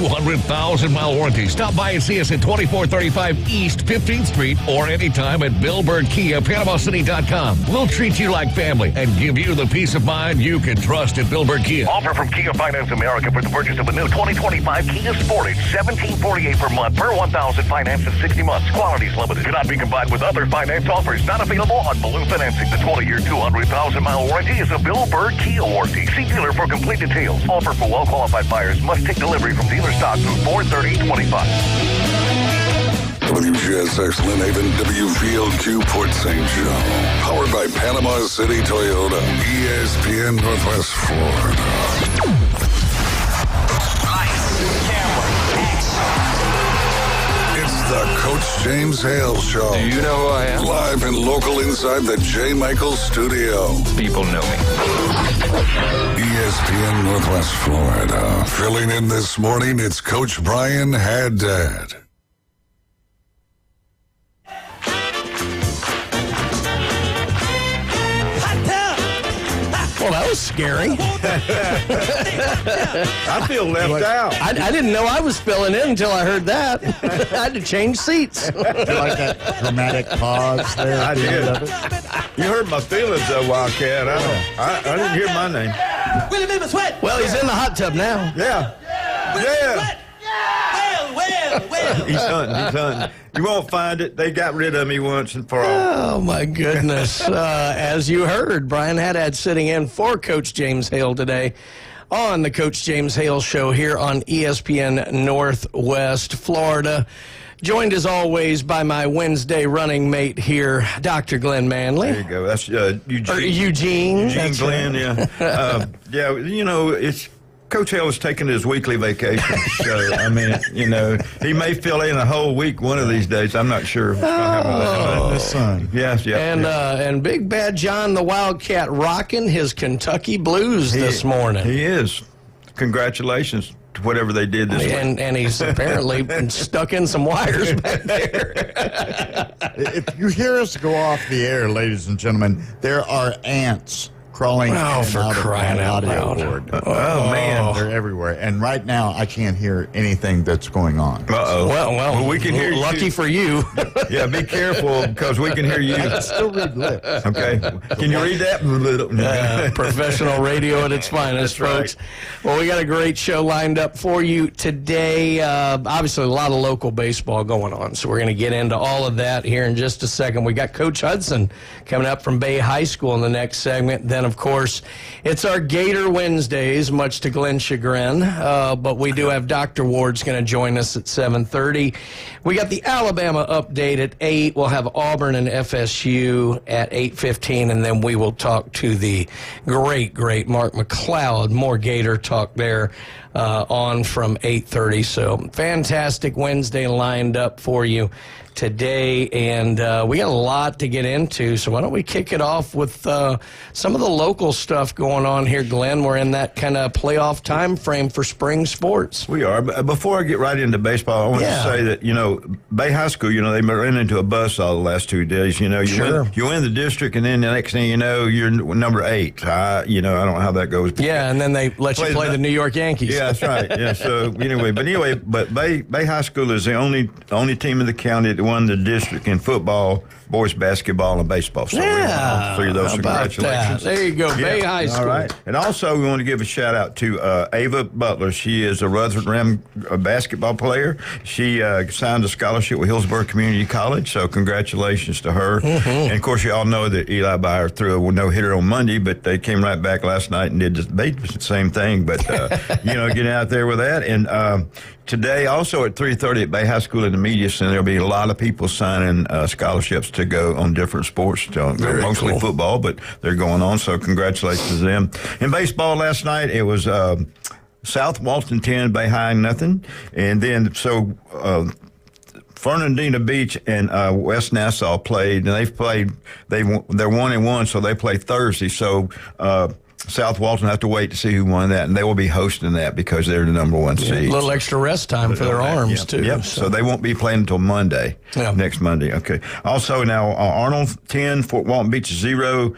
200,000-mile warranty. Stop by and see us at 2435 East 15th Street or anytime at BillBirdKia.PanamaCity.com. We'll treat you like family and give you the peace of mind you can trust at Bill Bird Kia. Offer from Kia Finance America for the purchase of a new 2025 Kia Sportage. $1,748 per month per 1,000 financed in 60 months. Quality is limited. Cannot be combined with other finance offers. Not available on balloon financing. The 20-year, 200,000-mile warranty is a Bill Bird Kia warranty. See dealer for complete details. Offer for well-qualified buyers. Must take delivery from dealer stock through 4/30/25. WGSX Lynn Haven, WVLQ Port St. Joe. Powered by Panama City Toyota. ESPN Northwest Florida. Lights, camera, action. It's the Coach James Hale Show. Do you know who I am? Live and local inside the J. Michael Studio. People know me. ESPN Northwest Florida. Filling in this morning, it's Coach Brian Haddad. Well, that was scary. I feel left out. I didn't know I was filling in until I heard that. I had to change seats. You like that dramatic pause there? I did. You hurt my feelings, though, Wildcat. I didn't hear my name. Willie made me sweat. Well, he's in the hot tub now. Yeah. Sweat. Well. He's hunting. You won't find it. They got rid of me once and for all. Oh, my goodness. As you heard, Brian Haddad sitting in for Coach James Hale today on the Coach James Hale Show here on ESPN Northwest Florida. Joined as always by my Wednesday running mate here, Dr. Glenn Manley. There you go. That's Eugene. Eugene. Eugene Glenn, right. Yeah. Yeah, it's Coach Hale is taking his weekly vacation. So, I mean, he may fill in a whole week one of these days. I'm not sure. The sun. Yes, yeah. And Big Bad John the Wildcat rocking his Kentucky Blues this morning. He is. Congratulations to whatever they did this week. And he's apparently been stuck in some wires back there. If you hear us go off the air, ladies and gentlemen, there are ants crawling in and for out of crying my out audio loud. board. Oh, man. They're everywhere. And right now, I can't hear anything that's going on. Uh-oh. Well, we can hear you. Lucky for you. Yeah, be careful because we can hear you. I can still read lips. Okay. Can you read that? Professional radio at its finest, folks. Right. Well, we got a great show lined up for you today. Obviously, a lot of local baseball going on, so we're going to get into all of that here in just a second. We got Coach Hudson coming up from Bay High School in the next segment. Then, of course, it's our Gator Wednesdays, much to Glenn's chagrin, but we do have Dr. Ward's going to join us at 7:30. We got the Alabama update at 8. We'll have Auburn and FSU at 8:15, and then we will talk to the great Mark McLeod. More Gator talk there on from 8:30. So fantastic Wednesday lined up for you today, and we got a lot to get into, so why don't we kick it off with some of the local stuff going on here, Glenn. We're in that kind of playoff time frame for spring sports. We are. But before I get right into baseball, I want to say that, Bay High School, they ran into a buzzsaw the last 2 days. You win the district, and then the next thing you know, you're number 8. I don't know how that goes. Yeah, and then they let you play the New York Yankees. Yeah, that's right. Yeah, so but Bay High School is the only team in the county that won the district in football, boys basketball, and baseball. So three of those. Congratulations. There you go, Yeah. Bay High School. All right. And also, we want to give a shout out to Ava Butler. She is a Rutherford basketball player. She signed a scholarship with Hillsborough Community College, so congratulations to her. Mm-hmm. And of course, you all know that Eli Byer threw a no-hitter on Monday, but they came right back last night and did the same thing. But, getting out there with that. And today, also at 3:30 at Bay High School in the Media Center, there'll be a lot of people signing scholarships to go on different sports. Mostly cool. Football, but they're going on, so congratulations to them. In baseball last night, it was South Walton 10, Bay High nothing. And then, Fernandina Beach and West Nassau played, and they're 1-1, so they play Thursday. So South Walton have to wait to see who won that, and they will be hosting that because they're the number one seed. A little extra rest time for their arms, too. Yep. So they won't be playing until Monday, next Monday. Okay. Also, now Arnold 10, Fort Walton Beach 0.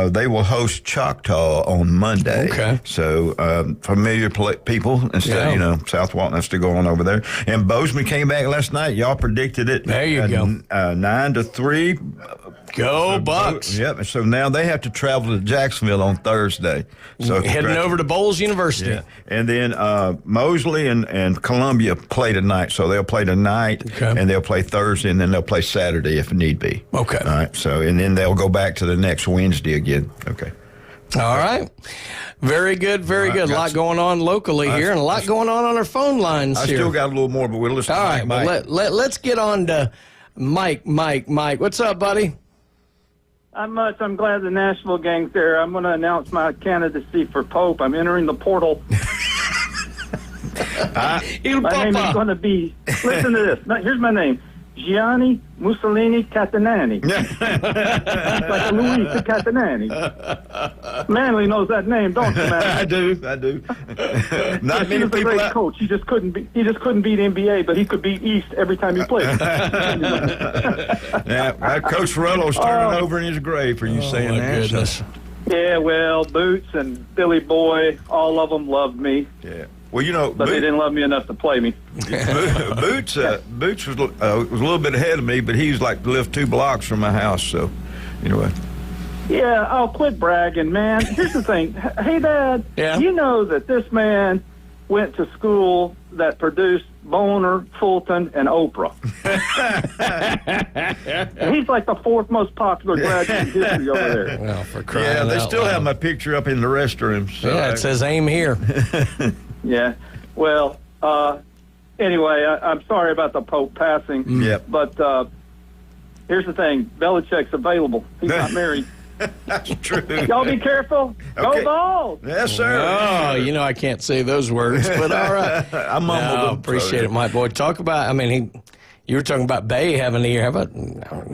They will host Choctaw on Monday. Okay. So familiar people instead, South Walton has to go on over there. And Bozeman came back last night. Y'all predicted it. There you go. 9-3. Go Bucks. Yep. So now they have to travel to Jacksonville on Thursday. So heading over to Bowles University. Yeah. And then Mosley and Columbia play tonight. So they'll play tonight, and they'll play Thursday, and then they'll play Saturday if need be. Okay. All right. So, and then they'll go back to the next Wednesday again. Okay. All right. Very good, very good. A lot going on locally here and a lot going on our phone lines here. I still got a little more, but we'll listen to Mike. All right. Well, let's get on to Mike. Mike, what's up, buddy? Not much. I'm glad the Nashville gang's there. I'm going to announce my candidacy for Pope. I'm entering the portal. My name is going to be, listen to this. Here's my name. Gianni Mussolini Catanani. Like a Luigi Catanani. Manley knows that name, don't you, man? I do. Not many people. He was a great coach. He just couldn't beat NBA, but he could beat East every time he played. Coach Ferrello's turning over in his grave for you saying that. Goodness. Yeah, well, Boots and Billy Boy, all of them loved me. Yeah. Well, but they didn't love me enough to play me. Boots was a little bit ahead of me, but he's like lived 2 blocks from my house. So, anyway. Yeah, I'll quit bragging, man. Here's the thing. Hey, Dad, you know that this man went to school that produced Boner, Fulton, and Oprah. He's like the 4th most popular graduate in history over there. Well, for crying out they still loud. have my picture up in the restroom. So it says aim here. Yeah. Well, anyway, I'm sorry about the Pope passing. Yep. But here's the thing. Belichick's available. He's not married. That's true. Y'all be careful. Okay. Go Balls. Yes, sir. Oh, I can't say those words, but all right. I mumbled them. Appreciate it, my boy. Talk about, you were talking about Bay having a year. How about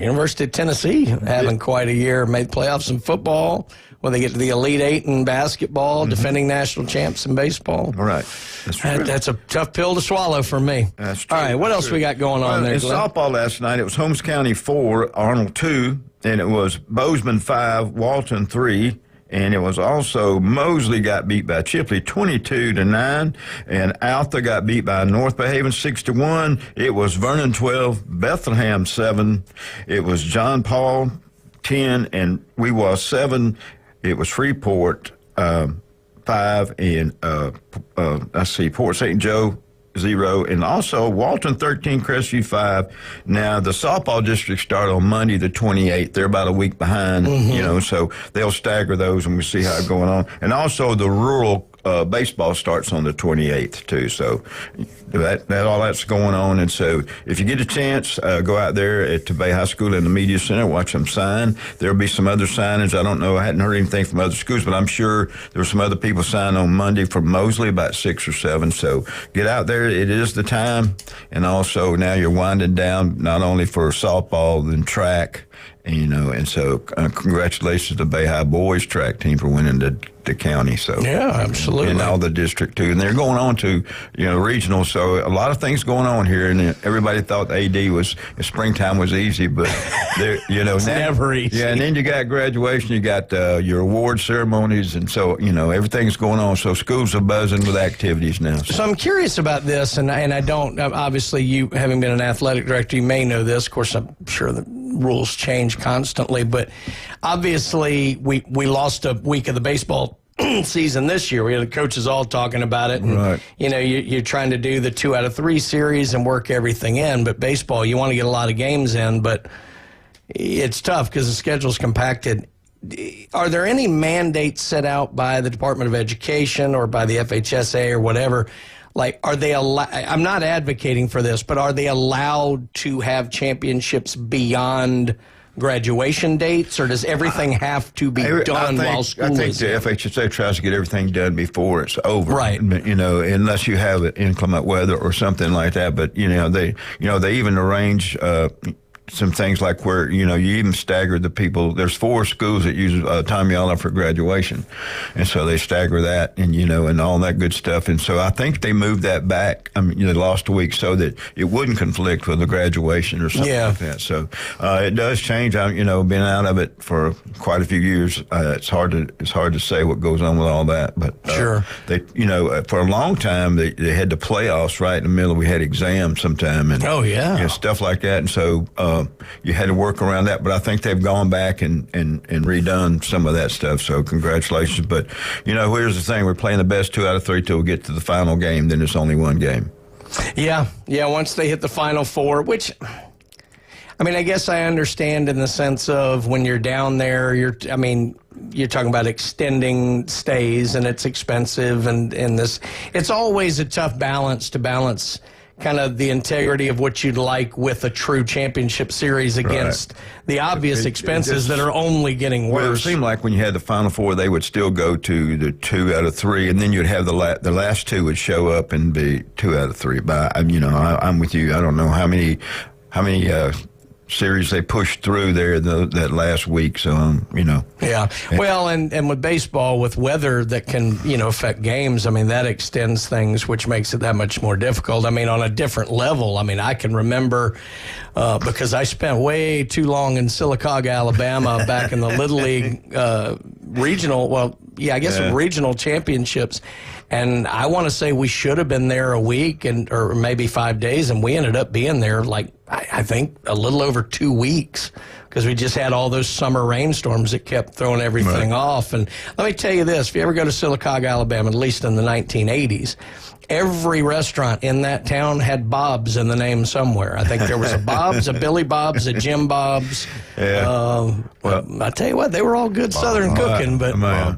University of Tennessee having quite a year? Made playoffs in football. When they get to the Elite Eight in basketball, defending national champs in baseball. All right. That's true. That's a tough pill to swallow for me. That's true. All right, what else we got going on there, In Glenn? softball last night, it was Holmes County 4, Arnold 2, and it was Bozeman 5, Walton 3, and it was also Mosley got beat by Chipley 22-9, and Alpha got beat by North Behaven 6-1. It was Vernon 12, Bethlehem 7. It was John Paul 10, and we was 7. It was Freeport 5, and Port St. Joe 0, and also Walton 13, Crestview 5. Now the softball district start on Monday the 28th. They're about a week behind, so they'll stagger those, and we'll see how it's going on. And also the rural baseball starts on the 28th too. So that all that's going on. And so if you get a chance, go out there at Bay High School in the Media Center, watch them sign. There'll be some other signings. I don't know. I hadn't heard anything from other schools, but I'm sure there were some other people signed on Monday from Mosley, about 6 or 7. So get out there. It is the time. And also now you're winding down not only for softball and track, and so congratulations to Bay High boys track team for winning the county. So yeah, absolutely, and all the district too, and they're going on to regional. So a lot of things going on here, and everybody thought the AD was springtime was easy, but it's never easy. Yeah, and then you got graduation, you got your award ceremonies, and so everything's going on. So schools are buzzing with activities now. So I'm curious about this, and I don't obviously, you having been an athletic director, you may know this. Of course, I'm sure the rules change constantly, but obviously we lost a week of the baseball season this year. We had the coaches all talking about it, and right. You're trying to do the 2 out of 3 series and work everything in, but baseball, you want to get a lot of games in, but it's tough because the schedule's compacted. Are there any mandates set out by the Department of Education or by the FHSA or whatever? Like, are they I'm not advocating for this, but are they allowed to have championships beyond graduation dates, or does everything have to be done while school is I think the FHSA tries to get everything done before it's over. Right. Unless you have inclement weather or something like that. But, they even arrange some things like where, you even stagger the people. There's 4 schools that use Tommy Oliver for graduation. And so they stagger that and, and all that good stuff. And so I think they moved that back. I mean, they lost a week so that it wouldn't conflict with the graduation or something like that. So it does change. I've, been out of it for quite a few years. It's hard to say what goes on with all that. But sure. They, for a long time, they had the playoffs right in the middle. We had exams sometime. And, stuff like that. And so you had to work around that, but I think they've gone back and redone some of that stuff. So congratulations. But, here's the thing. We're playing the best 2 out of 3 till we get to the final game. Then it's only 1 game. Yeah. Once they hit the Final Four, which, I mean, I guess I understand in the sense of when you're down there, you're talking about extending stays and it's expensive and this. It's always a tough balance to balance kind of the integrity of what you'd like with a true championship series against the obvious expenses that are only getting worse. Well, it seemed like when you had the Final Four, they would still go to the 2 out of 3, and then you'd have the last 2 would show up and be 2 out of 3. But I'm with you. I don't know how many series they pushed through there that last week. So, Yeah. Well, and with baseball, with weather that can, affect games, I mean, that extends things, which makes it that much more difficult. I mean, on a different level, I mean, I can remember because I spent way too long in Sylacauga, Alabama, back in the Little League regional, regional championships. And I want to say we should have been there a week or maybe 5 days, and we ended up being there I think a little over 2 weeks because we just had all those summer rainstorms that kept throwing everything off. And let me tell you this, if you ever go to Sylacauga, Alabama, at least in the 1980s, every restaurant in that town had Bob's in the name somewhere. I think there was a Bob's, a Billy Bob's, a Jim Bob's. Yeah. I tell you what, they were all good Southern cooking. But my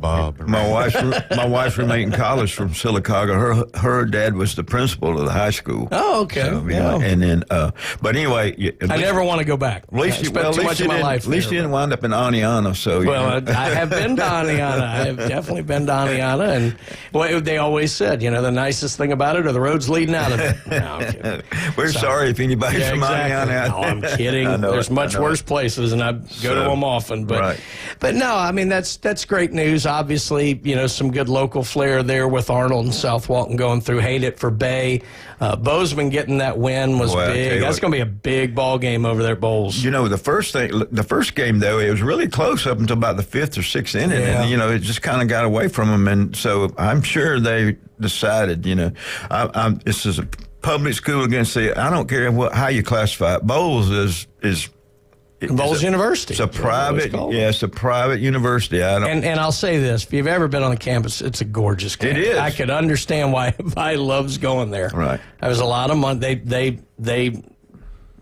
wife's roommate in college from Sylacauga. Her dad was the principal of the high school. Oh, okay. So, and then, but anyway, I never want to go back. At least you didn't wind up in Aniana. So I have been to Aniana. I have definitely been to Aniana, and they always said, the nicest thing about it are the roads leading out of it. No, I'm kidding. We're sorry if anybody's from Aniana. No, I'm kidding. There's much worse places, and I go to them often. But no, I mean that's great news. Obviously, some good local flair there with Arnold and South Walton going through. Hate it for Bay. Bozeman getting that win was big. That's going to be a big ball game over there at Bowles. The first game though, it was really close up until about the 5th or 6th inning, and it just kind of got away from them, and so I'm sure they decided, this is a public school against I don't care how you classify it. Bowles is Bowles University. It's a private, it's a private university. And I'll say this: if you've ever been on the campus, it's a gorgeous campus. It is. I could understand why everybody loves going there. Right. There's a lot of money.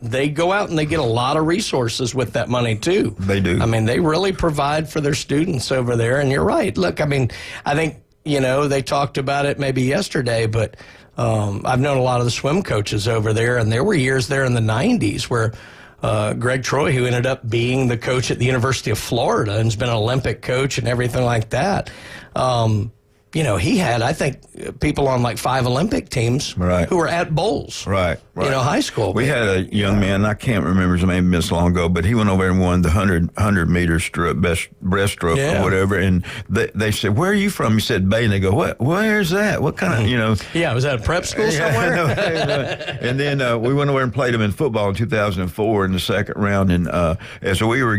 They go out and they get a lot of resources with that money too. They do. I mean, they really provide for their students over there. And you're right. Look, I mean, I think they talked about it maybe yesterday, but I've known a lot of the swim coaches over there, and there were years there in the 90s where Greg Troy, who ended up being the coach at the University of Florida and has been an Olympic coach and everything like that, he had, I think, people on like 5 Olympic teams who were at Bowles. Right. High school. We had a young man, I can't remember his name, been so long ago, but he went over and won the 100 meter best breaststroke or whatever. And they said, "Where are you from?" He said, "Bay." And they go, "What? Where's that? What kind of, Yeah, was that a prep school somewhere? And then we went over and played him in football in 2004 in the second round. And as we were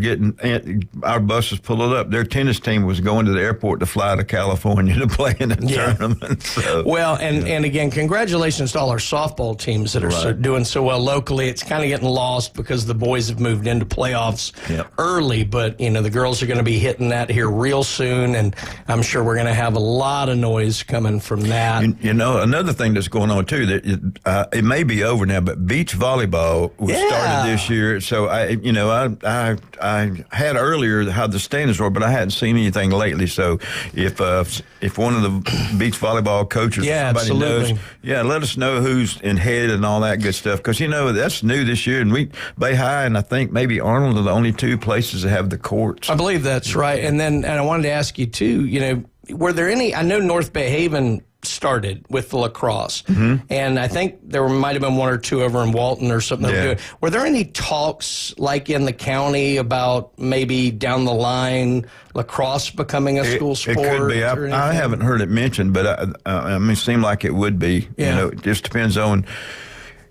our buses pulled up, their tennis team was going to the airport to fly to California to play in the tournament. So, well, and again, congratulations to all our softball teams that are doing so well locally. It's kind of getting lost because the boys have moved into playoffs early, but the girls are going to be hitting that here real soon, and I'm sure we're going to have a lot of noise coming from that. Another thing that's going on too, that it may be over now, but beach volleyball was started this year. So I had earlier how the standings were, but I hadn't seen anything lately. So if one of the beach volleyball coaches somebody knows, let us know who's in head and all that good stuff, because that's new this year, and Bay High and I think maybe Arnold are the only 2 places that have the courts. I believe that's right. And I wanted to ask you too, were there any, I know North Bay Haven started with the lacrosse. Mm-hmm. And I think there might have been one or two over in Walton or something. Yeah. Were there any talks like in the county about maybe down the line lacrosse becoming a school sport? It could be. I haven't heard it mentioned, but I mean, it seemed like it would be. Yeah. You know, it just depends on,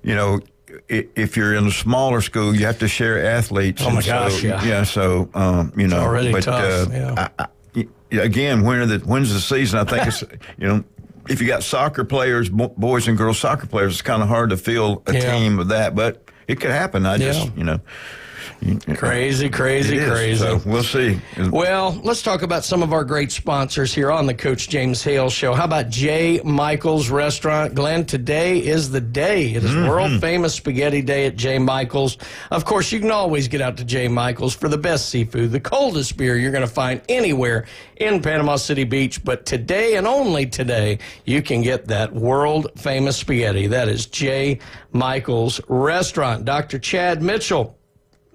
you know, if you're in a smaller school, you have to share athletes. Oh my and gosh, so, yeah. So, you know. already but, tough, yeah. Again, when's the season? I think it's, you know, if you got soccer players, boys and girls soccer players, it's kind of hard to field a team of that, but it could happen. I just, you know. Crazy. So we'll see. Well, let's talk about some of our great sponsors here on the Coach James Hale Show. How about J. Michael's Restaurant? Glenn, today is the day. It is world-famous Spaghetti Day at J. Michael's. Of course, you can always get out to J. Michael's for the best seafood, the coldest beer you're going to find anywhere in Panama City Beach. But today and only today, you can get that world-famous spaghetti. That is J. Michael's Restaurant. Dr. Chad Mitchell,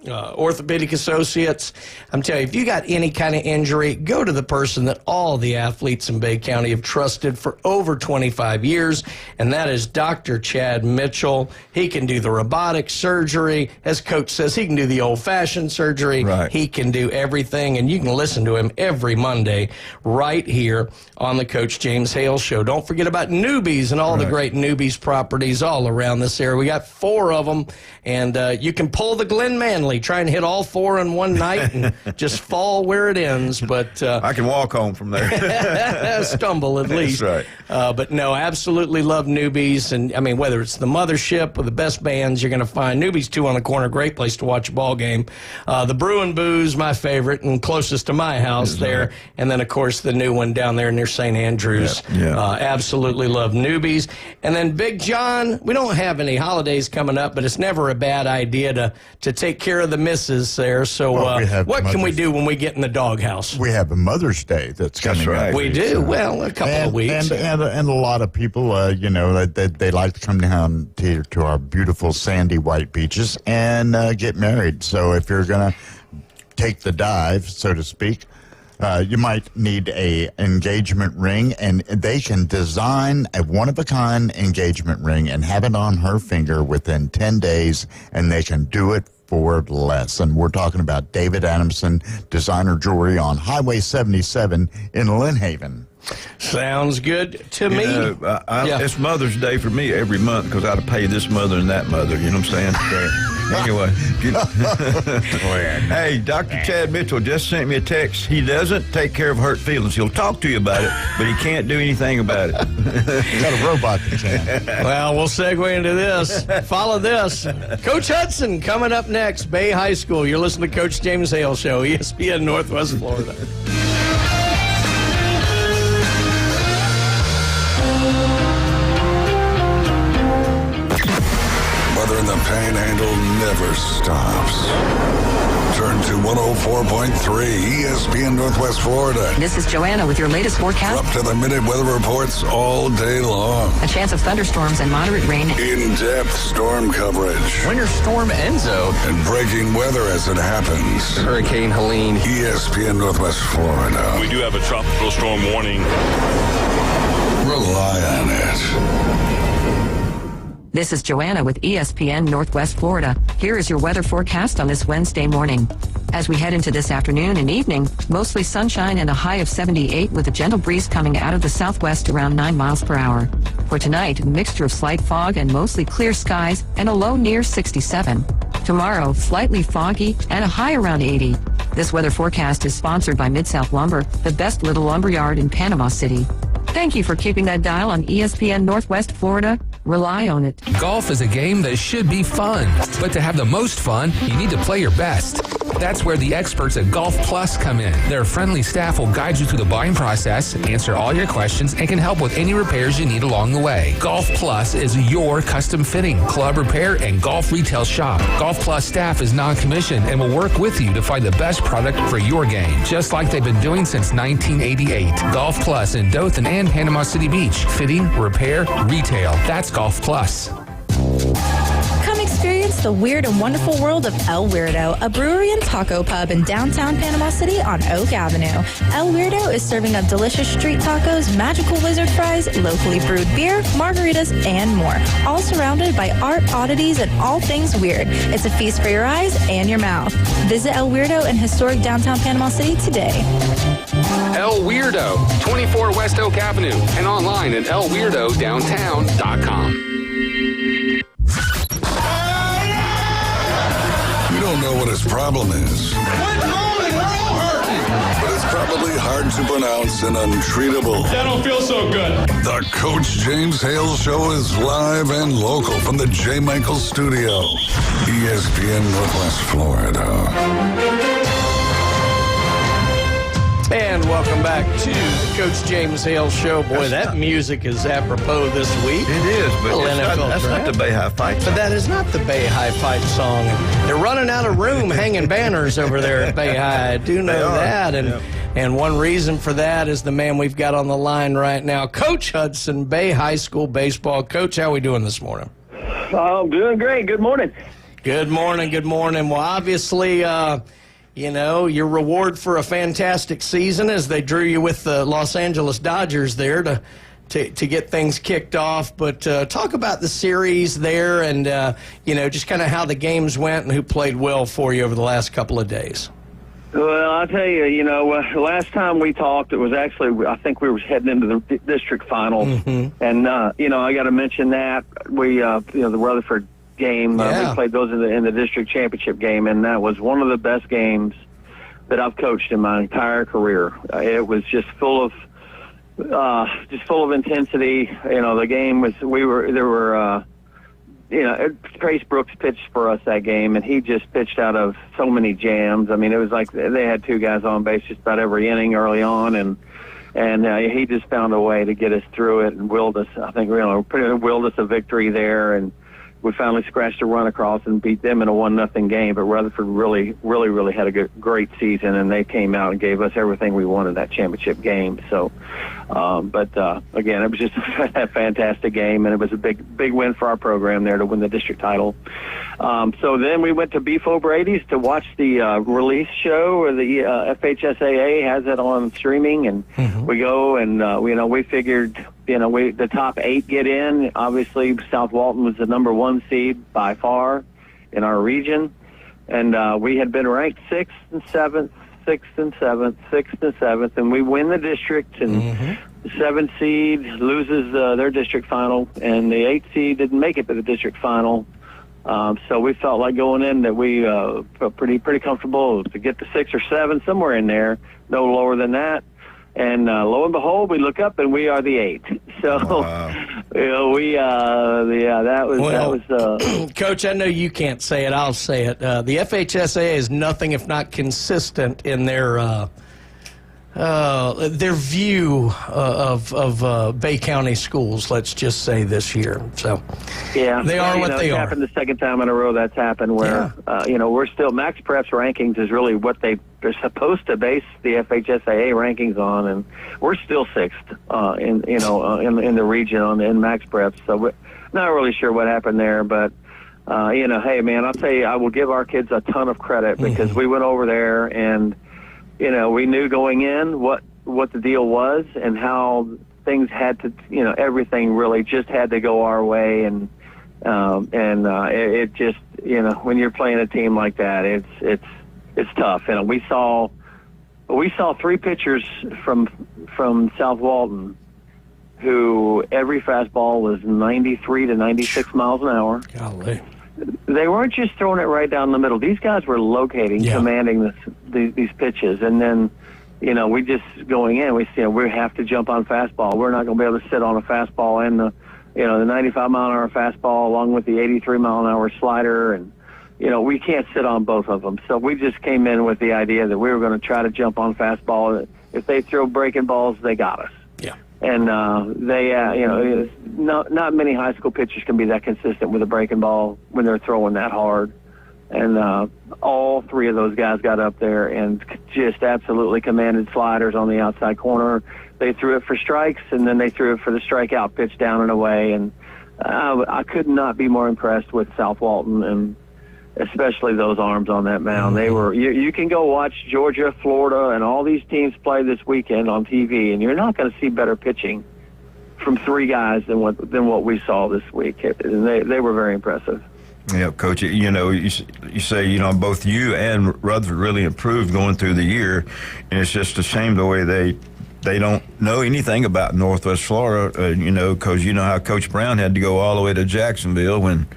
Orthopedic Associates. I'm telling you, if you got any kind of injury, go to the person that all the athletes in Bay County have trusted for over 25 years, and that is Dr. Chad Mitchell. He can do the robotic surgery. As Coach says, he can do the old-fashioned surgery. Right. He can do everything, and you can listen to him every Monday right here on the Coach James Hale Show. Don't forget about Newbies and all the great Newbies properties all around this area. We got 4 of them, and you can pull the Glenn Manley, try and hit all 4 in one night and just fall where it ends. But I can walk home from there. Stumble at least. That's right. But no, absolutely love Newbies. And I mean, whether it's the Mothership or the best bands, you're going to find Newbies 2 on the corner. Great place to watch a ball game. The Brew and Booze, my favorite and closest to my house there. And then, of course, the new one down there near St. Andrews. Absolutely love Newbies. And then Big John, we don't have any holidays coming up, but it's never a bad idea to take care of the missus there. So what can we do when we get in the doghouse? We have a Mother's Day that's coming up. We do. Well, a couple of weeks. And a lot of people, you know, they like to come down to our beautiful sandy white beaches and get married. So if you're going to take the dive, so to speak, you might need a engagement ring, and they can design a one-of-a-kind engagement ring and have it on her finger within 10 days, and they can do it for less. And we're talking about David Adamson Designer Jewelry on Highway 77 in Lynn Haven. Sounds good to me. It's Mother's Day for me every month because I have to pay this mother and that mother. You know what I'm saying? So, anyway. Hey, Dr. Chad Mitchell just sent me a text. He doesn't take care of hurt feelings. He'll talk to you about it, but he can't do anything about it. Got a robot that can. Well, we'll segue into this. Follow this. Coach Hudson coming up next. Bay High School. You're listening to Coach James Hale Show, ESPN Northwest Florida. Weather in the Panhandle never stops. Turn to 104.3 ESPN Northwest Florida. This is Joanna with your latest forecast. Up to the minute weather reports all day long. A chance of thunderstorms and moderate rain. In-depth storm coverage. Winter Storm Enzo. And breaking weather as it happens. Hurricane Helene. ESPN Northwest Florida. We do have a tropical storm warning. Rely on it. This is Joanna with ESPN Northwest Florida. Here is your weather forecast on this Wednesday morning. As we head into this afternoon and evening, mostly sunshine and a high of 78 with a gentle breeze coming out of the southwest around 9 miles per hour. For tonight, a mixture of slight fog and mostly clear skies and a low near 67. Tomorrow, slightly foggy and a high around 80. This weather forecast is sponsored by Mid-South Lumber, the best little lumber yard in Panama City. Thank you for keeping that dial on ESPN Northwest Florida. Rely on it. Golf is a game that should be fun, but to have the most fun, you need to play your best. That's where the experts at Golf Plus come in. Their friendly staff will guide you through the buying process, answer all your questions, and can help with any repairs you need along the way. Golf Plus is your custom fitting, club repair, and golf retail shop. Golf Plus staff is non-commissioned and will work with you to find the best product for your game, just like they've been doing since 1988. Golf Plus in Dothan and Panama City Beach. Fitting, repair, retail. That's Golf Plus. Come experience Experience the weird and wonderful world of El Weirdo, a brewery and taco pub in downtown Panama City on Oak Avenue. El Weirdo is serving up delicious street tacos, magical wizard fries, locally brewed beer, margaritas, and more, all surrounded by art, oddities, and all things weird. It's a feast for your eyes and your mouth. Visit El Weirdo in historic downtown Panama City today. El Weirdo, 24 West Oak Avenue, and online at elweirdodowntown.com. You don't know what his problem is. But it's probably hard to pronounce and untreatable. I don't feel so good. The Coach James Hale Show is live and local from the J. Michael Studio, ESPN Northwest Florida. And welcome back to the Coach James Hale Show. Boy, that music is apropos this week. It is, but that's not the Bay High Fight song. But that is not the Bay High Fight song. They're running out of room hanging banners over there at Bay High. I do know that. And one reason for that is the man we've got on the line right now, Coach Hudson, Bay High School baseball. Coach, how are we doing this morning? I'm doing great. Good morning. Good morning. Good morning. Well, obviously, your reward for a fantastic season is they drew you with the Los Angeles Dodgers there to get things kicked off. But talk about the series there and, just kind of how the games went and who played well for you over the last couple of days. Well, I'll tell you, last time we talked, it was actually, I think we were heading into the district finals. Mm-hmm. And, I got to mention that. We, the Rutherford game, we played those in the district championship game, and that was one of the best games that I've coached in my entire career. It was just full of intensity. The game was, Trace Brooks pitched for us that game, and he just pitched out of so many jams. I mean, it was like they had two guys on base just about every inning early on, and he just found a way to get us through it and willed us a victory there, and we finally scratched a run across and beat them in a 1-0 game. But Rutherford really had a great season, and they came out and gave us everything we wanted in that championship game. So, again, it was just a fantastic game, and it was a big win for our program there to win the district title. So then we went to Beef O'Brady's to watch the release show, where the FHSAA has it on streaming, and we go and we figured the top 8 get in. Obviously, South Walton was the number 1 seed by far in our region, and we had been ranked 6th and 7th, and we win the district, and the 7th seed loses their district final, and the 8th seed didn't make it to the district final. So we felt like going in that we felt pretty comfortable to get to 6 or 7, somewhere in there, no lower than that. And lo and behold, we look up and we are the 8th. So, that was. Coach, I know you can't say it. I'll say it. The FHSAA is nothing if not consistent in their view of Bay County schools. Let's just say this year. So, they are what they are. It's happened the second time in a row that's happened. Where we're still Max Prep's rankings is really what they're supposed to base the FHSAA rankings on, and we're still 6th in the region in Max Prep. So we're not really sure what happened there, but hey man, I'll tell you, I will give our kids a ton of credit because we went over there and we knew going in what the deal was and how things had to, everything really just had to go our way, and it just, when you're playing a team like that, it's tough. And we saw 3 pitchers from South Walton who every fastball was 93 to 96 miles an hour. Golly. They weren't just throwing it right down the middle. These guys were locating, commanding these pitches, and then, we just going in. We have to jump on fastball. We're not going to be able to sit on a fastball and the 95 mile an hour fastball along with the 83 mile an hour slider, and we can't sit on both of them. So we just came in with the idea that we were going to try to jump on fastball. If they throw breaking balls, they got us. Yeah. And not many high school pitchers can be that consistent with a breaking ball when they're throwing that hard. And all 3 of those guys got up there and just absolutely commanded sliders on the outside corner. They threw it for strikes, and then they threw it for the strikeout pitch down and away. And I could not be more impressed with South Walton. And especially those arms on that mound. They were. You can go watch Georgia, Florida, and all these teams play this weekend on TV, and you're not going to see better pitching from three guys than what we saw this week. And they were very impressive. Yeah, Coach, you say, both you and Rutherford really improved going through the year, and it's just a shame the way they don't know anything about Northwest Florida, because you know how Coach Brown had to go all the way to Jacksonville when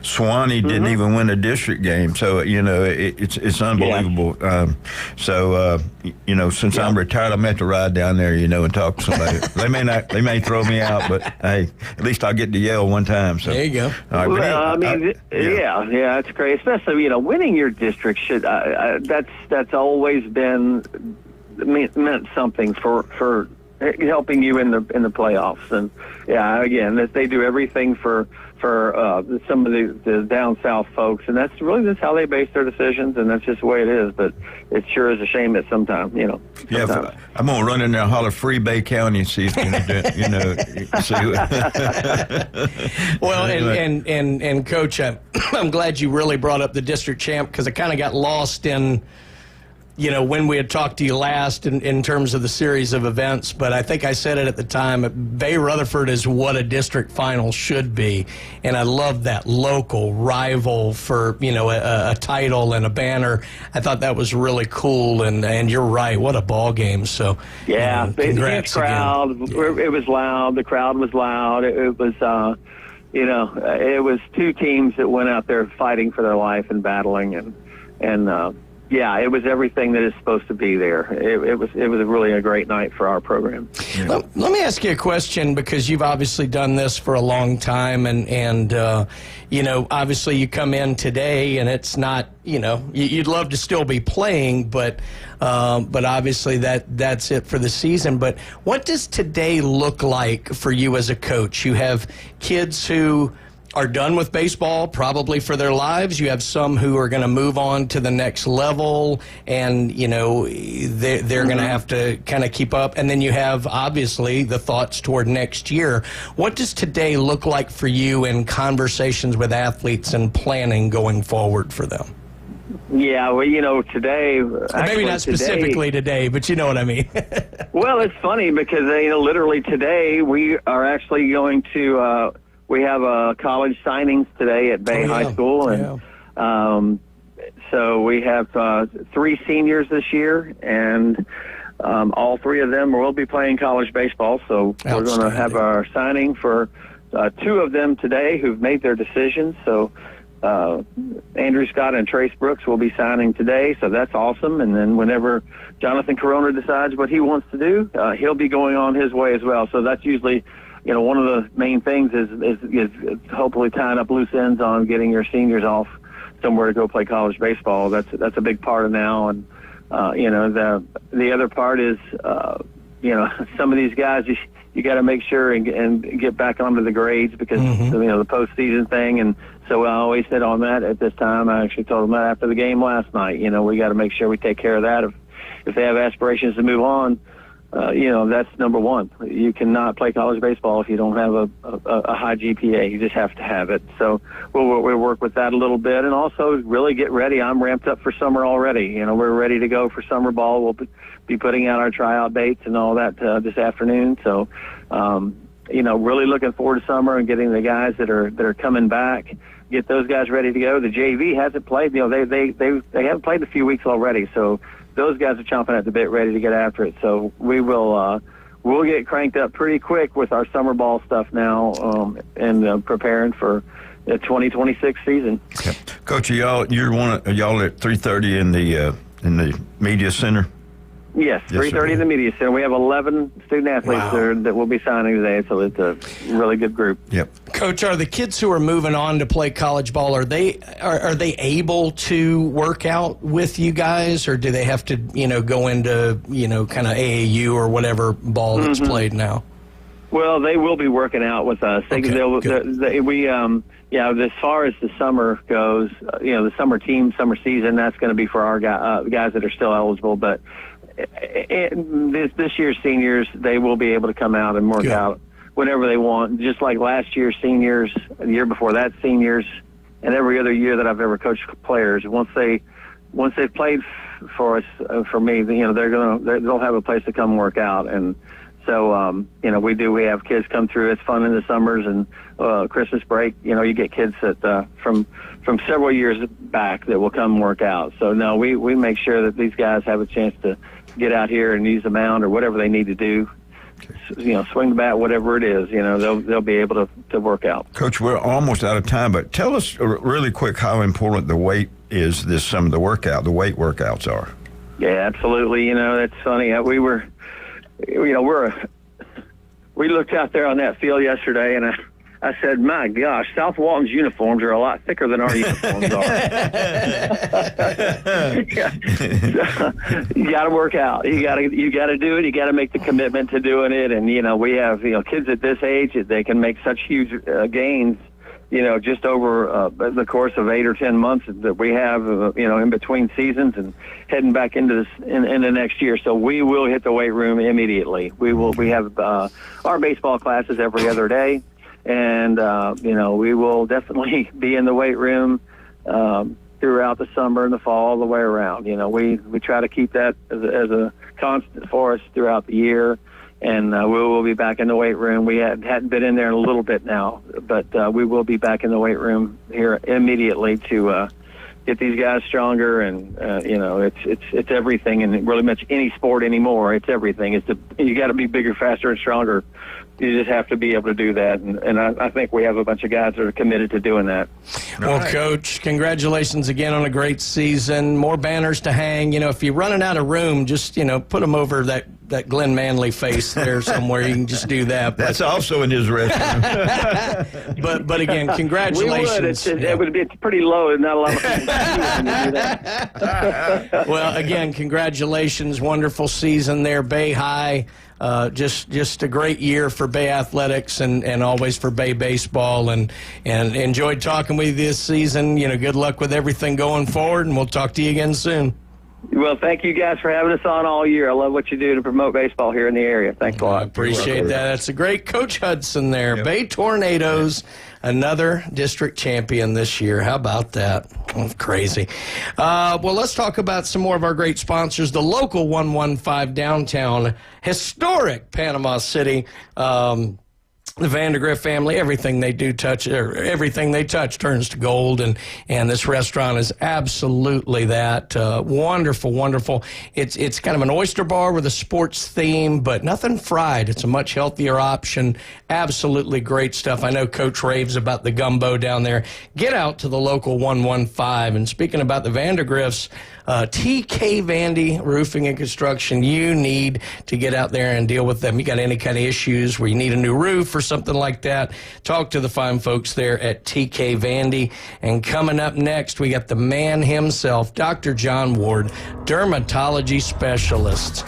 Swanee didn't even win a district game. So, it's unbelievable. Yeah. Since I'm retired, I'm going to have to ride down there, and talk to somebody. They may throw me out, but hey, at least I'll get to yell one time. So there you go. All right, yeah, it's great. Especially, winning your district that's always been meant something for helping you in the playoffs. And again, that they do everything for some of the down south folks, and that's how they base their decisions, and that's just the way it is. But it sure is a shame that sometimes. Yeah, I'm gonna run in there and holler Free Bay County and see if you can see. Well, and Coach, I'm glad you really brought up the district champ, because I kind of got lost in when we had talked to you last in terms of the series of events. But I think I said it at the time, Bay Rutherford is what a district final should be. And I love that local rival for, a title and a banner. I thought that was really cool. And you're right, what a ball game. So, yeah, congrats huge crowd. Again. It was loud. The crowd was loud. It was, it was two teams that went out there fighting for their life and battling. And yeah, it was everything that is supposed to be there. It was really a great night for our program. Yeah. Let me ask you a question, because you've obviously done this for a long time, and obviously you come in today, and it's not, you'd love to still be playing, but obviously that's it for the season. But what does today look like for you as a coach? You have kids who are done with baseball probably for their lives. You have some who are going to move on to the next level, and they're going to have to kind of keep up. And then you have obviously the thoughts toward next year. What does today look like for you in conversations with athletes and planning going forward for them? Yeah, well, today, maybe not specifically today, but you know what I mean. Well, it's funny because literally today we are actually going to we have college signings today at Bay High School, and so we have 3 seniors this year, and all 3 of them will be playing college baseball. So we're going to have our signing for 2 of them today who've made their decisions. So Andrew Scott and Trace Brooks will be signing today, so that's awesome. And then whenever Jonathan Corona decides what he wants to do, he'll be going on his way as well. So that's usually, one of the main things is hopefully tying up loose ends on getting your seniors off somewhere to go play college baseball. That's a big part of now. And the other part is some of these guys you got to make sure and get back onto the grades, because the postseason thing. And so I always said on that at this time. I actually told them that after the game last night. We got to make sure we take care of that. If they have aspirations to move on, that's number one. You cannot play college baseball if you don't have a high GPA. You just have to have it. So we'll work with that a little bit, and also really get ready. I'm ramped up for summer already. We're ready to go for summer ball. We'll be putting out our tryout dates and all that this afternoon. So, really looking forward to summer and getting the guys that are coming back, get those guys ready to go. The JV hasn't played. They haven't played a few weeks already. So those guys are chomping at the bit, ready to get after it. So we'll get cranked up pretty quick with our summer ball stuff now, and preparing for the 2026 season. Okay. Coach, y'all at 3:30 in the media center? Yes, 3:30 in the media center. We have 11 student athletes there that will be signing today, so it's a really good group. Yep. Coach, are the kids who are moving on to play college ball, are they able to work out with you guys, or do they have to go into kind of AAU or whatever ball that's played now? Well, they will be working out with us. As far as the summer goes, the summer team, summer season, that's going to be for our guys that are still eligible, but. This year's seniors, they will be able to come out and work out whenever they want. Just like last year's seniors, the year before that seniors, and every other year that I've ever coached players, once they've played for us, for me, they'll have a place to come work out. And so, we have kids come through. It's fun in the summers and Christmas break. You get kids that from several years back that will come work out. So no, we make sure that these guys have a chance to get out here and use the mound or whatever they need to do. Swing the bat, whatever it is. They'll be able to work out. Coach, we're almost out of time, but tell us really quick how important the weight is. Some of the weight workouts are. Yeah, absolutely. That's funny. We looked out there on that field yesterday, and I said, my gosh, South Walton's uniforms are a lot thicker than our uniforms are. You got to work out. You got to do it. You got to make the commitment to doing it. And, we have, kids at this age, they can make such huge gains, just over the course of 8 or 10 months that we have, in between seasons and heading back into into next year. So we will hit the weight room immediately. We have our baseball classes every other day. And, we will definitely be in the weight room throughout the summer and the fall all the way around. We try to keep that as a constant for us throughout the year. And we will be back in the weight room. We hadn't been in there in a little bit now, but we will be back in the weight room here immediately to get these guys stronger. And, it's everything in really much any sport anymore. It's everything. You got to be bigger, faster, and stronger. You just have to be able to do that, and I think we have a bunch of guys that are committed to doing that. Well, right. Coach, congratulations again on a great season. More banners to hang. If you're running out of room, just, put them over that Glenn Manley face there somewhere. You can just do that. That's also in his restroom. but again, congratulations. It's pretty low. Not a lot of people can do that. Well, again, congratulations. Wonderful season there, Bay High. Just a great year for Bay Athletics and always for Bay Baseball, and enjoyed talking with you this season. Good luck with everything going forward, and we'll talk to you again soon. Well, thank you guys for having us on all year. I love what you do to promote baseball here in the area. Thanks a lot. I appreciate that. That's a great Coach Hudson there. Yep. Bay Tornadoes, another district champion this year. How about that? Crazy. Well, let's talk about some more of our great sponsors. The local 115 downtown, historic Panama City. The Vandergrift family, everything they touch turns to gold, and this restaurant is absolutely that. Wonderful, wonderful. It's kind of an oyster bar with a sports theme, but nothing fried. It's a much healthier option. Absolutely great stuff. I know Coach raves about the gumbo down there. Get out to the local 115. And speaking about the Vandergrifts, TK Vandy Roofing and Construction, you need to get out there and deal with them. You got any kind of issues where you need a new roof or something like that, talk to the fine folks there at TK Vandy. And coming up next, we got the man himself, Dr. John Ward, dermatology specialist.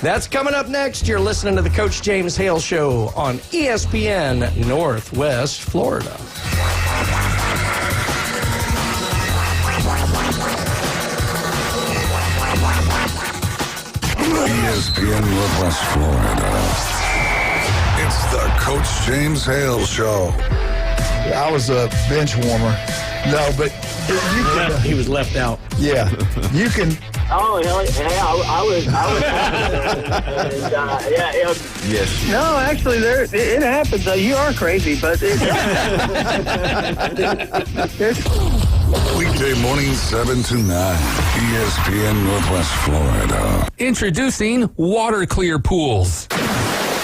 That's coming up next. You're listening to the Coach James Hale Show on ESPN Northwest Florida. ESPN Northwest Florida. It's the Coach James Hale Show. I was a bench warmer. No, but he was left out. Yeah, you can. Oh, I was. Yes. No, actually, it happens. You are crazy, but Weekday morning 7 to 9. ESPN Northwest Florida. Introducing Water Clear Pools,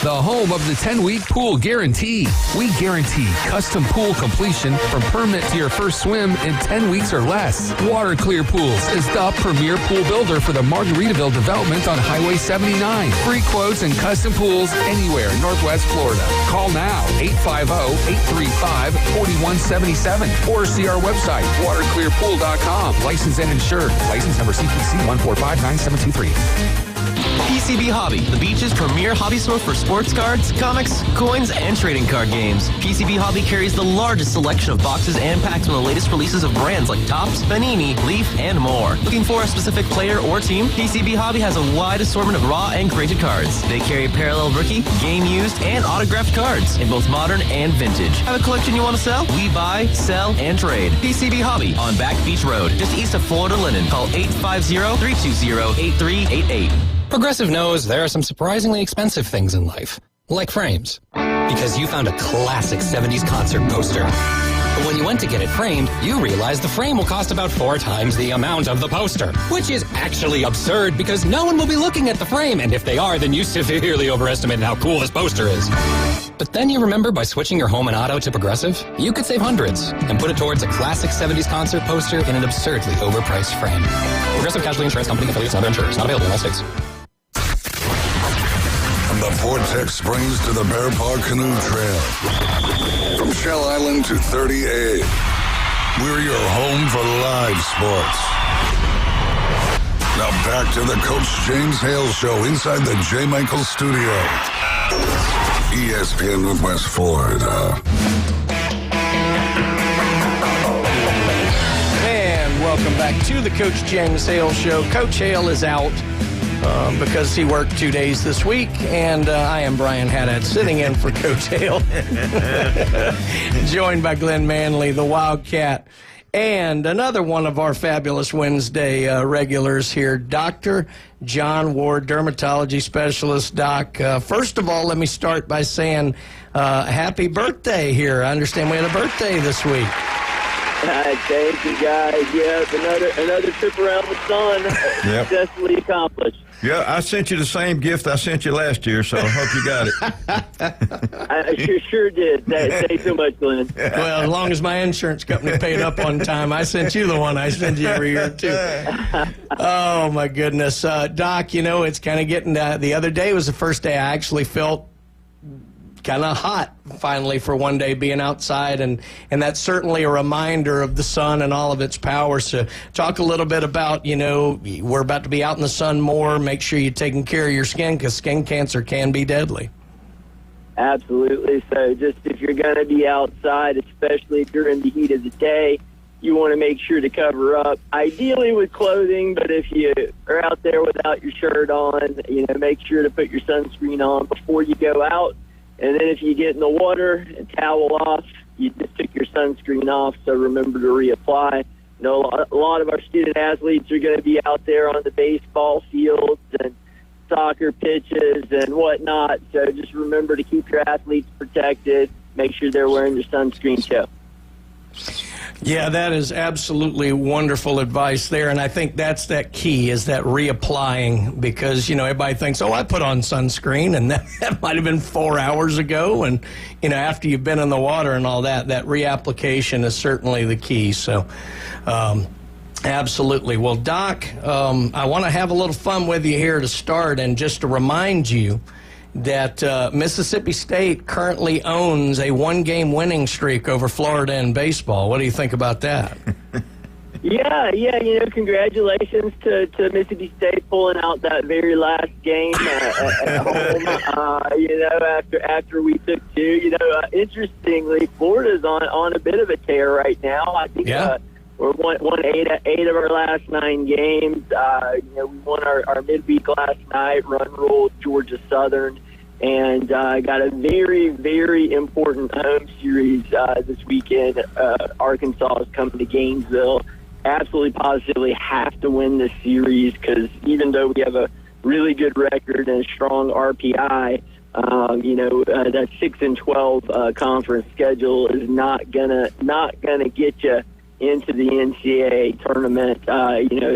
the home of the 10-week pool guarantee. We guarantee custom pool completion from permit to your first swim in 10 weeks or less. Water Clear Pools is the premier pool builder for the Margaritaville development on Highway 79. Free quotes and custom pools anywhere in Northwest Florida. Call now, 850-835-4177, or see our website, waterclearpool.com. Licensed and insured. License number CPC 1459723. PCB Hobby, the beach's premier hobby store for sports cards, comics, coins, and trading card games. PCB Hobby carries the largest selection of boxes and packs from the latest releases of brands like Topps, Panini, Leaf, and more. Looking for a specific player or team? PCB Hobby has a wide assortment of raw and graded cards. They carry parallel rookie, game used, and autographed cards in both modern and vintage. Have a collection you want to sell? We buy, sell, and trade. PCB Hobby on Back Beach Road, just east of Florida Linen. Call 850-320-8388. Progressive knows there are some surprisingly expensive things in life, like frames. Because you found a classic 70s concert poster. But when you went to get it framed, you realized the frame will cost about 4 times the amount of the poster. Which is actually absurd because no one will be looking at the frame, and if they are, then you severely overestimated how cool this poster is. But then you remember by switching your home and auto to Progressive, you could save hundreds and put it towards a classic 70s concert poster in an absurdly overpriced frame. Progressive Casualty Insurance Company, affiliates, and other insurers. Not available in all states. From the Vortex Springs to the Bear Paw Canoe Trail. From Shell Island to 30A. We're your home for live sports. Now back to the Coach James Hale Show inside the J. Michaels Studio. ESPN Northwest Florida. And welcome back to the Coach James Hale Show. Coach Hale is out because he worked 2 days this week, and I am Brian Haddad sitting in for Coach Hale. Joined by Glenn Manley, the Wildcat, and another one of our fabulous Wednesday regulars here, Dr. John Ward, dermatology specialist. Doc, first of all, let me start by saying happy birthday here. I understand we had a birthday this week. Thank you, guys. Yes, another trip around the sun successfully accomplished. Yeah, I sent you the same gift I sent you last year, so I hope you got it. I sure did. Thanks so much, Glenn. Well, as long as my insurance company paid up on time, I sent you the one I send you every year, too. Oh, my goodness. Doc, you know, it's kind of getting the other day was the first day I actually felt kind of hot finally for one day being outside, and that's certainly a reminder of the sun and all of its power. So talk a little bit about, you know, we're about to be out in the sun more. Make sure you're taking care of your skin because skin cancer can be deadly. Absolutely. So just if you're going to be outside, especially during the heat of the day, you want to make sure to cover up, ideally with clothing, but if you are out there without your shirt on, you know, make sure to put your sunscreen on before you go out. And then if you get in the water and towel off, you just took your sunscreen off, so remember to reapply. You know, a lot of our student athletes are going to be out there on the baseball fields and soccer pitches and whatnot, so just remember to keep your athletes protected. Make sure they're wearing their sunscreen too. Yeah, that is absolutely wonderful advice there, and I think that's that key is that reapplying because, you know, everybody thinks, oh, I put on sunscreen, and that might have been 4 hours ago, and, you know, after you've been in the water and all that, that reapplication is certainly the key, so absolutely. Well, Doc, I want to have a little fun with you here to start, and just to remind you that Mississippi State currently owns a one-game winning streak over Florida in baseball. What do you think about that? Yeah, you know, congratulations to Mississippi State pulling out that very last game at home, you know, after we took 2. You know, interestingly, Florida's on a bit of a tear right now. I think we're won 8 of our last 9 games. You know, we won our midweek last night, run ruled Georgia Southern, and got a very, very important home series this weekend. Arkansas is coming to Gainesville. Absolutely, positively have to win this series because even though we have a really good record and a strong RPI, you know, that 6-12 conference schedule is not gonna get you into the NCAA tournament. You know,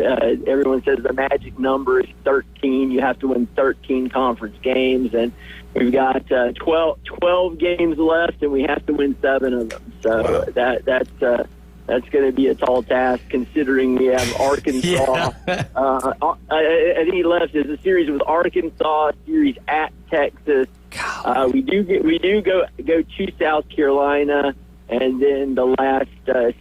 everyone says the magic number is 13. You have to win 13 conference games, and we've got 12 games left, and we have to win 7 of them. So that's going to be a tall task, considering we have Arkansas. I think left is a series with Arkansas, a series at Texas. We do go to South Carolina. And then the last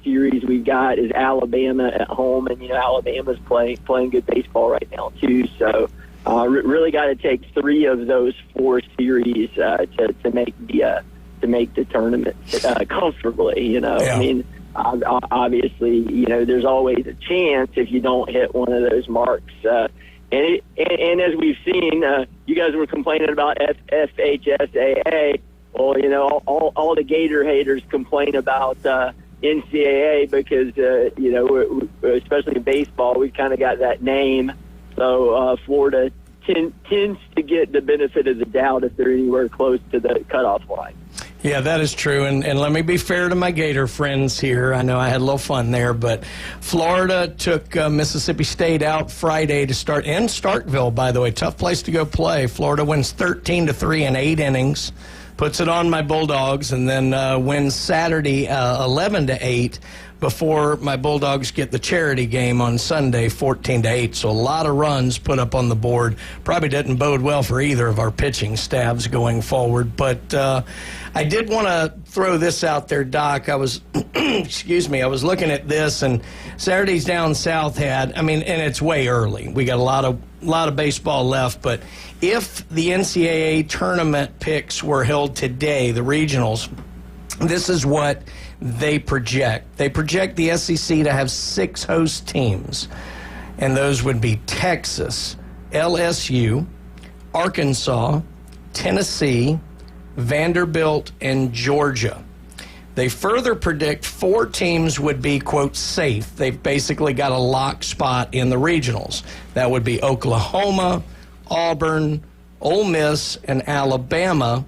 series we've got is Alabama at home, and you know Alabama's playing good baseball right now too. So Really got to take 3 of those 4 series to make the tournament comfortably. You know, Yeah. I mean, obviously, you know, there's always a chance if you don't hit one of those marks. And as we've seen, you guys were complaining about FHSAA. Well, you know, all the Gator haters complain about NCAA because, you know, especially in baseball, we've kind of got that name. So Florida tends to get the benefit of the doubt if they're anywhere close to the cutoff line. Yeah, that is true. And let me be fair to my Gator friends here. I know I had a little fun there, but Florida took Mississippi State out Friday to start in Starkville, by the way. Tough place to go play. Florida wins 13-3 in 8 innings, puts it on my Bulldogs, and then wins Saturday 11-8 before my Bulldogs get the charity game on Sunday 14-8. So a lot of runs put up on the board. Probably didn't bode well for either of our pitching staffs going forward. But I did want to throw this out there, Doc. I was, excuse me, I was looking at this, and Saturday's Down South had, I mean, and it's way early. We got a lot of baseball left, but if the NCAA tournament picks were held today, the regionals, this is what they project. They project the SEC to have 6 host teams, and those would be Texas, LSU, Arkansas, Tennessee, Vanderbilt, and Georgia. They further predict 4 teams would be, quote, safe. They've basically got a lock spot in the regionals. That would be Oklahoma, Auburn, Ole Miss, and Alabama.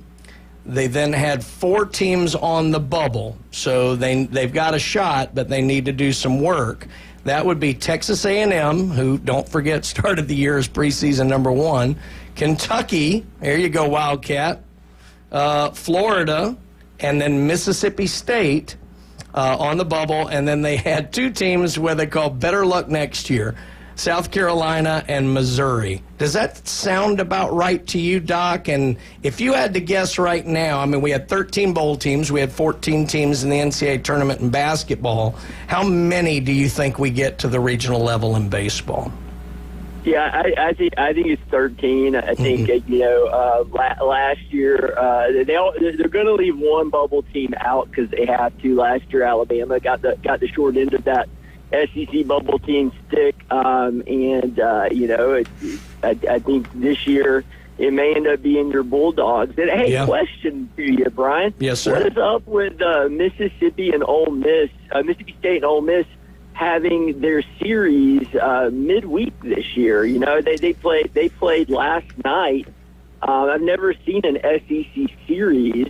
They then had 4 teams on the bubble, so they've got a shot, but they need to do some work. That would be Texas A&M, who, don't forget, started the year as preseason number 1. Kentucky, there you go, Wildcat. Florida, and then Mississippi State on the bubble. And then they had 2 teams where they call better luck next year, South Carolina and Missouri. Does that sound about right to you, Doc? And if you had to guess right now, I mean, we had 13 bowl teams. We had 14 teams in the NCAA tournament in basketball. How many do you think we get to the regional level in baseball? Yeah, I think it's 13. I think you know last year they're going to leave one bubble team out because they have to. Last year, Alabama got the short end of that SEC bubble team stick, and you know I think this year it may end up being your Bulldogs. And hey, question to you, Brian. Yes, sir. What is up with Mississippi and Ole Miss? Mississippi State and Ole Miss having their series midweek this year. You know, they played last night. I've never seen an SEC series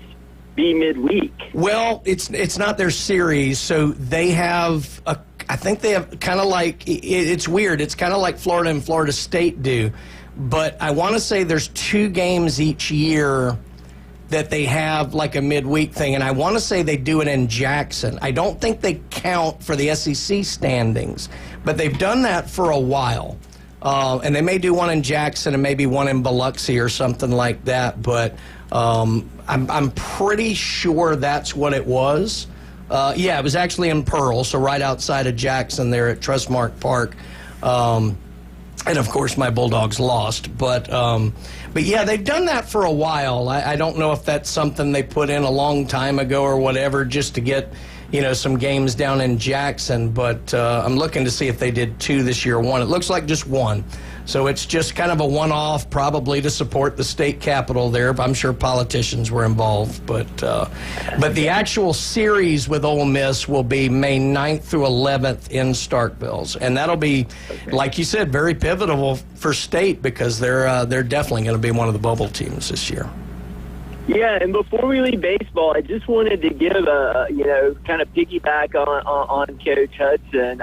be midweek. Well, it's not their series, so they have I think they have kind of like, it's weird. It's kind of like Florida and Florida State do, but I want to say there's 2 games each year that they have like a midweek thing, and I want to say they do it in Jackson. I don't think they count for the SEC standings, but they've done that for a while. And they may do one in Jackson and maybe one in Biloxi or something like that, but I'm pretty sure that's what it was. Yeah, it was actually in Pearl, so right outside of Jackson there at Trustmark Park. And, of course, my Bulldogs lost. But yeah, they've done that for a while. I don't know if that's something they put in a long time ago or whatever just to get, you know, some games down in Jackson. But I'm looking to see if they did 2 this year or 1. It looks like just 1. So it's just kind of a one-off, probably to support the state capitol there. I'm sure politicians were involved. But the actual series with Ole Miss will be May 9th through 11th in Starkville. And that'll be, like you said, very pivotal for state because they're definitely going to be one of the bubble teams this year. Yeah, and before we leave baseball, I just wanted to give kind of piggyback on Coach Hudson,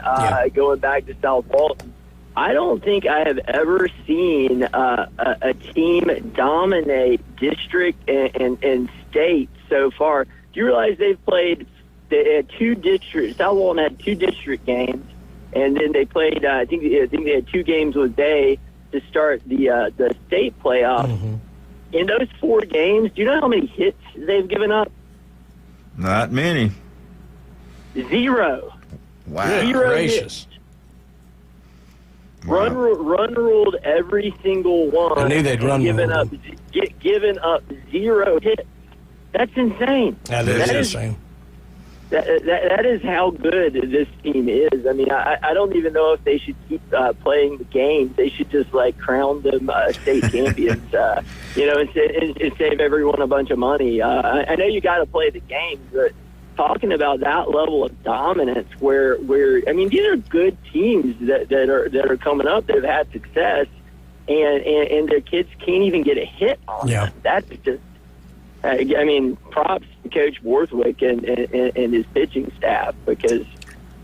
going back to South Walton. I don't think I have ever seen a team dominate district and state so far. Do you realize they had 2 districts? South Walton had 2 district games, and then they played. I think they had 2 games with Bay to start the state playoffs. Mm-hmm. In those 4 games, do you know how many hits they've given up? Not many. 0. Wow. 0 gracious. hits. Run ruled every single one. I knew they'd run given up 0 hits. That's insane. That is insane. That is how good this team is. I mean, I don't even know if they should keep playing the games. They should just crown them state champions, and save everyone a bunch of money. I know you got to play the games, but talking about that level of dominance, where I mean, these are good teams that are coming up that have had success, and their kids can't even get a hit on them. That's just. I mean, props to Coach Borthwick and his pitching staff, because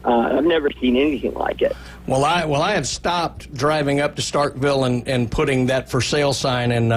I've never seen anything like it. Well, I have stopped driving up to Starkville and putting that for sale sign in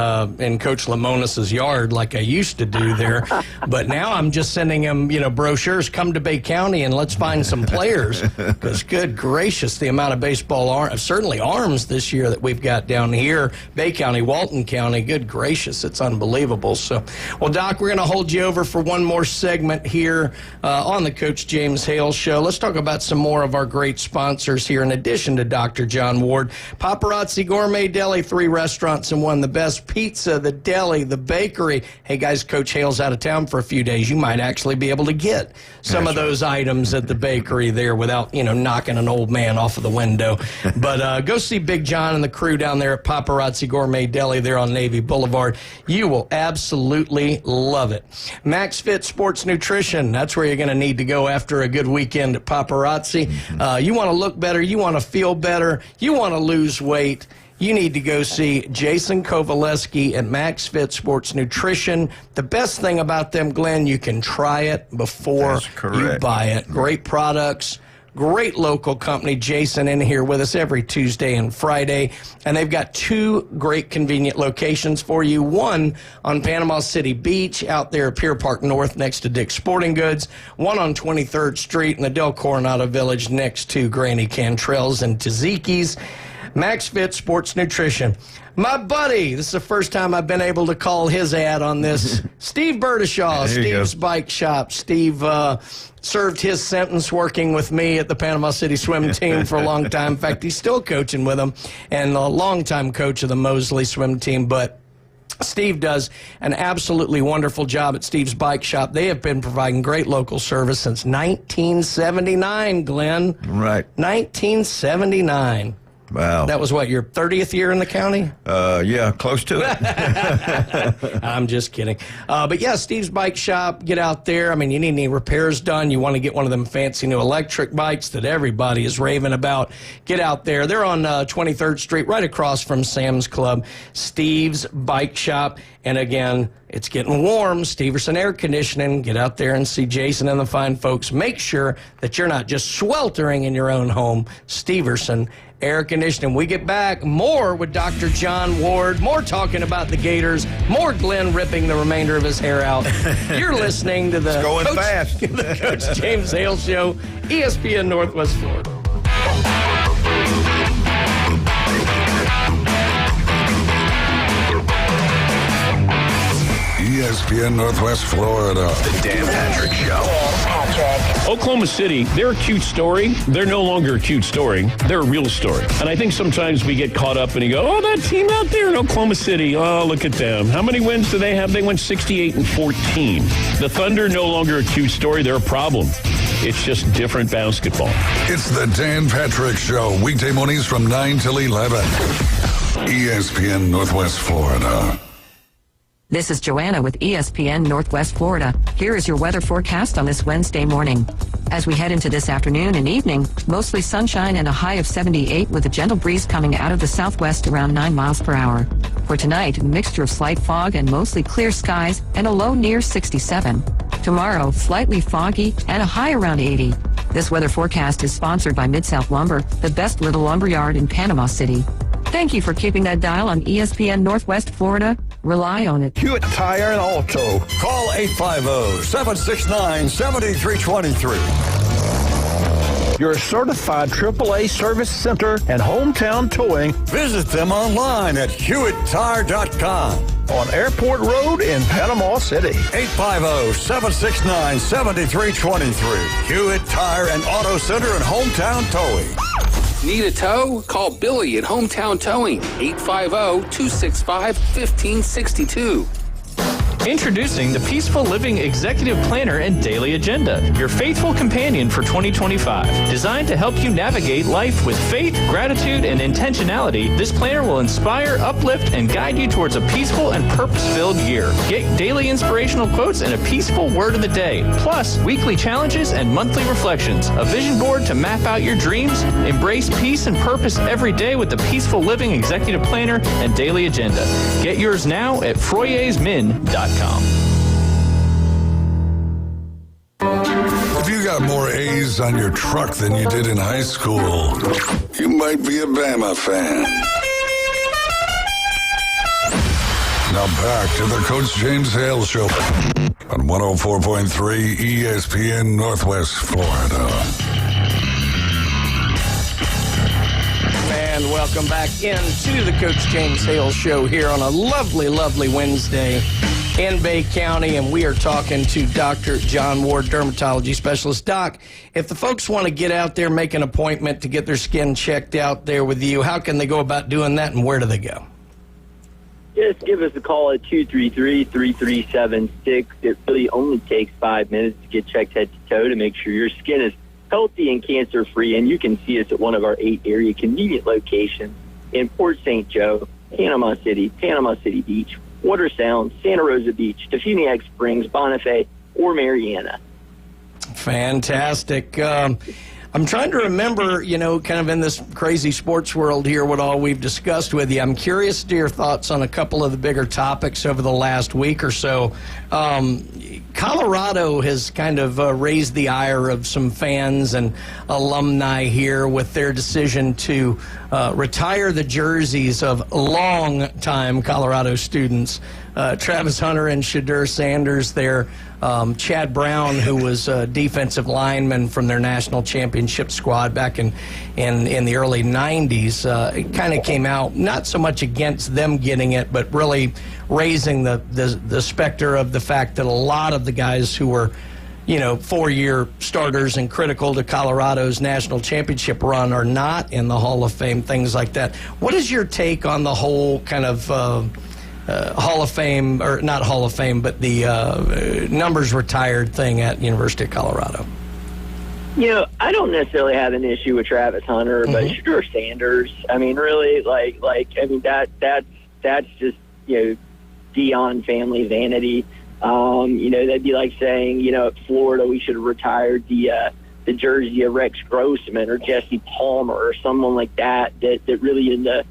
Coach Lamonis's yard like I used to do there. But now I'm just sending him, brochures. Come to Bay County and let's find some players. Because good gracious, the amount of baseball arms this year that we've got down here, Bay County, Walton County. Good gracious, it's unbelievable. So, well, Doc, we're going to hold you over for one more segment here on the Coach James Hale Show. Let's talk about some more of our great sponsors here. In addition to Dr. John Ward, Paparazzi Gourmet Deli, 3 restaurants in one, the best pizza, the deli, the bakery. Hey guys, Coach Hale's out of town for a few days. You might actually be able to get some of those items at the bakery there without, knocking an old man off of the window. But go see Big John and the crew down there at Paparazzi Gourmet Deli there on Navy Boulevard. You will absolutely love it. Max Fit Sports Nutrition, that's where you're going to need to go after a good weekend at Paparazzi. You want to look better, you want to feel better, you want to lose weight, you need to go see Jason Kovaleski at Max Fit Sports Nutrition. The best thing about them, Glenn, you can try it before you buy it. Great products, great local company. Jason in here with us every Tuesday and Friday. And they've got 2 great convenient locations for you. One on Panama City Beach out there at Pier Park North next to Dick's Sporting Goods. One on 23rd Street in the Del Coronado Village next to Granny Cantrell's and Taziki's. Max Fit Sports Nutrition. My buddy, this is the first time I've been able to call his ad on this. Steve Berdishaw, Steve's Bike Shop. Steve served his sentence working with me at the Panama City swim team for a long time. In fact, he's still coaching with them and a longtime coach of the Mosley swim team. But Steve does an absolutely wonderful job at Steve's Bike Shop. They have been providing great local service since 1979, Glenn. Right. 1979. Wow. That was what, your 30th year in the county? Yeah, close to it. I'm just kidding. But yeah, Steve's Bike Shop, get out there. I mean, you need any repairs done, you want to get one of them fancy new electric bikes that everybody is raving about, get out there. They're on 23rd Street, right across from Sam's Club. Steve's Bike Shop. And again, it's getting warm. Steverson Air Conditioning. Get out there and see Jason and the fine folks. Make sure that you're not just sweltering in your own home. Steverson Air Conditioning. We get back more with Dr. John Ward, more talking about the Gators, more Glenn ripping the remainder of his hair out. You're listening to the the Coach James Hale Show, ESPN Northwest Florida. ESPN Northwest Florida. The Dan Patrick Show. Oklahoma City, they're a cute story. They're no longer a cute story. They're a real story. And I think sometimes we get caught up and you go, oh, that team out there in Oklahoma City, oh, look at them. How many wins do they have? They went 68-14. The Thunder, no longer a cute story. They're a problem. It's just different basketball. It's the Dan Patrick Show, weekday mornings from 9 till 11. ESPN Northwest Florida. This is Joanna with ESPN Northwest Florida. Here is your weather forecast on this Wednesday morning. As we head into this afternoon and evening, mostly sunshine and a high of 78 with a gentle breeze coming out of the southwest around 9 miles per hour. For tonight, a mixture of slight fog and mostly clear skies and a low near 67. Tomorrow, slightly foggy and a high around 80. This weather forecast is sponsored by Mid-South Lumber, the best little lumber yard in Panama City. Thank you for keeping that dial on ESPN Northwest Florida. Rely on it. Hewitt Tire and Auto. Call 850-769-7323. Your certified AAA service center and hometown towing. Visit them online at HewittTire.com. On Airport Road in Panama City. 850-769-7323. Hewitt Tire and Auto Center and hometown towing. Need a tow? Call Billy at Hometown Towing, 850-265-1562. Introducing the Peaceful Living Executive Planner and Daily Agenda, your faithful companion for 2025. Designed to help you navigate life with faith, gratitude, and intentionality, this planner will inspire, uplift, and guide you towards a peaceful and purpose-filled year. Get daily inspirational quotes and a peaceful word of the day, plus weekly challenges and monthly reflections. A vision board to map out your dreams. Embrace peace and purpose every day with the Peaceful Living Executive Planner and Daily Agenda. Get yours now at FroyesMin.com. If you got more A's on your truck than you did in high school, you might be a Bama fan. Now back to the Coach James Hale Show on 104.3 ESPN Northwest Florida. And welcome back into the Coach James Hale Show here on a lovely, lovely Wednesday in Bay County, and we are talking to Dr. John Ward, dermatology specialist. Doc, if the folks want to get out there, make an appointment to get their skin checked out there with you, how can they go about doing that, and where do they go? Just give us a call at 233-3376. It really only takes 5 minutes to get checked head to toe to make sure your skin is healthy and cancer-free, and you can see us at one of our 8 area convenient locations in Port St. Joe, Panama City Beach, Water Sound, Santa Rosa Beach, Tafuniak Springs, Bonifay, or Mariana. Fantastic. I'm trying to remember, kind of in this crazy sports world here, what all we've discussed with you. I'm curious to your thoughts on a couple of the bigger topics over the last week or so. Colorado has kind of raised the ire of some fans and alumni here with their decision to retire the jerseys of long-time Colorado students. Travis Hunter and Shadur Sanders there. Chad Brown, who was a defensive lineman from their national championship squad back in the early 90s, it kind of came out not so much against them getting it, but really raising the specter of the fact that a lot of the guys who were, 4-year starters and critical to Colorado's national championship run are not in the Hall of Fame, things like that. What is your take on the whole kind of Hall of Fame, or not Hall of Fame, but the numbers retired thing at University of Colorado? I don't necessarily have an issue with Travis Hunter, but Shadur Sanders. I mean, really, that's just Dion family vanity. That'd be like saying, at Florida we should have retired the jersey of Rex Grossman or Jesse Palmer or someone like that really in the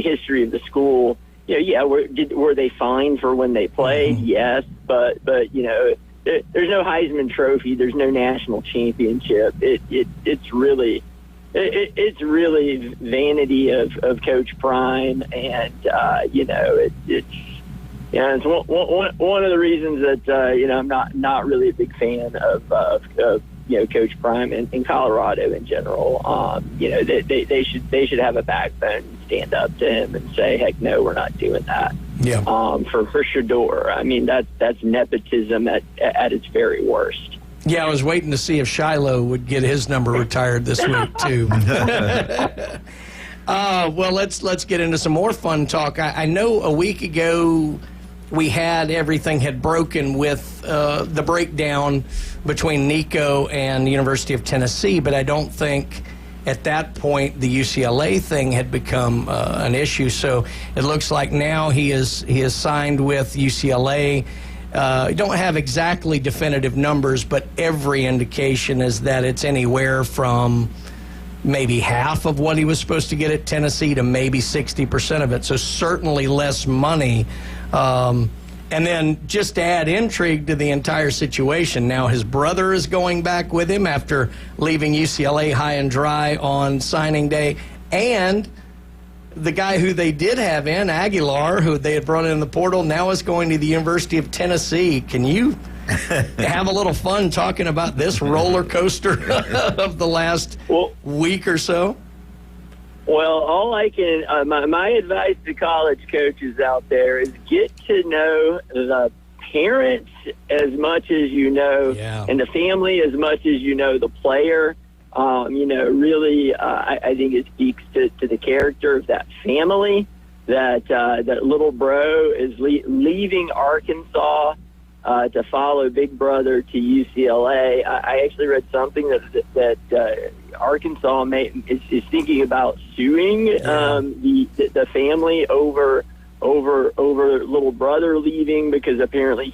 history of the school. Were they fined for when they played? Yes, but there's no Heisman Trophy. There's no national championship. It's really vanity of Coach Prime, and it's one of the reasons that I'm not really a big fan of Coach Prime in Colorado in general. They should have a backbone and stand up to him and say, heck no, we're not doing that. Yeah. For Shador, I mean that's nepotism at its very worst. Yeah, I was waiting to see if Shiloh would get his number retired this week too. Well, let's get into some more fun talk. I know a week ago we had everything had broken with the breakdown between Nico and the University of Tennessee, but I don't think at that point the UCLA thing had become an issue. So it looks like now he is signed with UCLA. Don't have exactly definitive numbers, but every indication is that it's anywhere from maybe half of what he was supposed to get at Tennessee to maybe 60% of it. So certainly less money. And then just to add intrigue to the entire situation, now his brother is going back with him after leaving UCLA high and dry on signing day. And the guy who they did have in, Aguilar, who they had brought in the portal, now is going to the University of Tennessee. Can you have a little fun talking about this roller coaster of the last week or so? Well, all I can, my advice to college coaches out there is get to know the parents as much as you know, and the family as much as you know the player. really, I think it speaks to the character of that family, that little bro is leaving Arkansas to follow Big Brother to UCLA. I actually read something that Arkansas is thinking about suing the family over little brother leaving, because apparently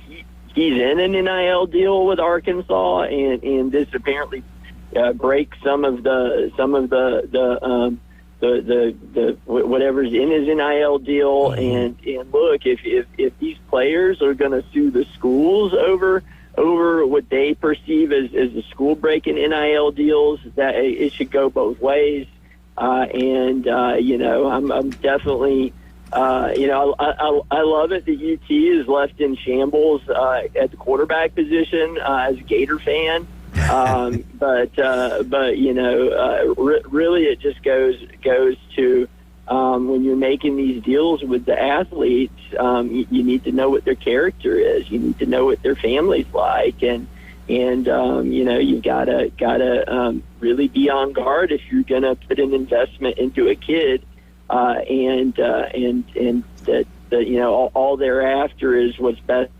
he's in an NIL deal with Arkansas, and this apparently breaks some of the whatever's in his NIL deal. And look, if these players are going to sue the schools over what they perceive as the school breaking NIL deals, that it should go both ways. I'm definitely, I love it that UT is left in shambles at the quarterback position as a Gator fan. But really it just goes to when you're making these deals with the athletes, you need to know what their character is. You need to know what their family's like, and you've gotta really be on guard if you're gonna put an investment into a kid, and that all they're after is what's best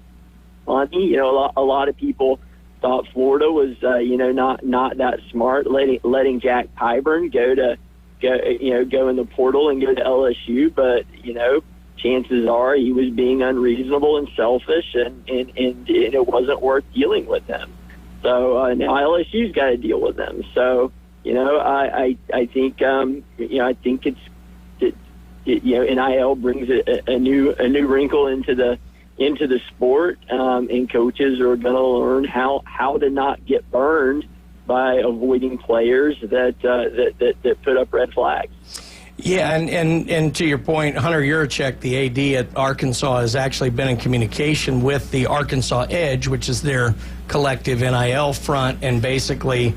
money. A lot of people thought Florida was, not that smart, letting Jack Pyburn go in the portal and go to LSU. But, chances are he was being unreasonable and selfish, and it wasn't worth dealing with him. So now LSU's got to deal with them. So, I think it's, NIL brings a new wrinkle into the sport, and coaches are going to learn how to not get burned by avoiding players that put up red flags. Yeah, and to your point, Hunter Yurachek, the AD at Arkansas, has actually been in communication with the Arkansas Edge, which is their collective NIL front, and basically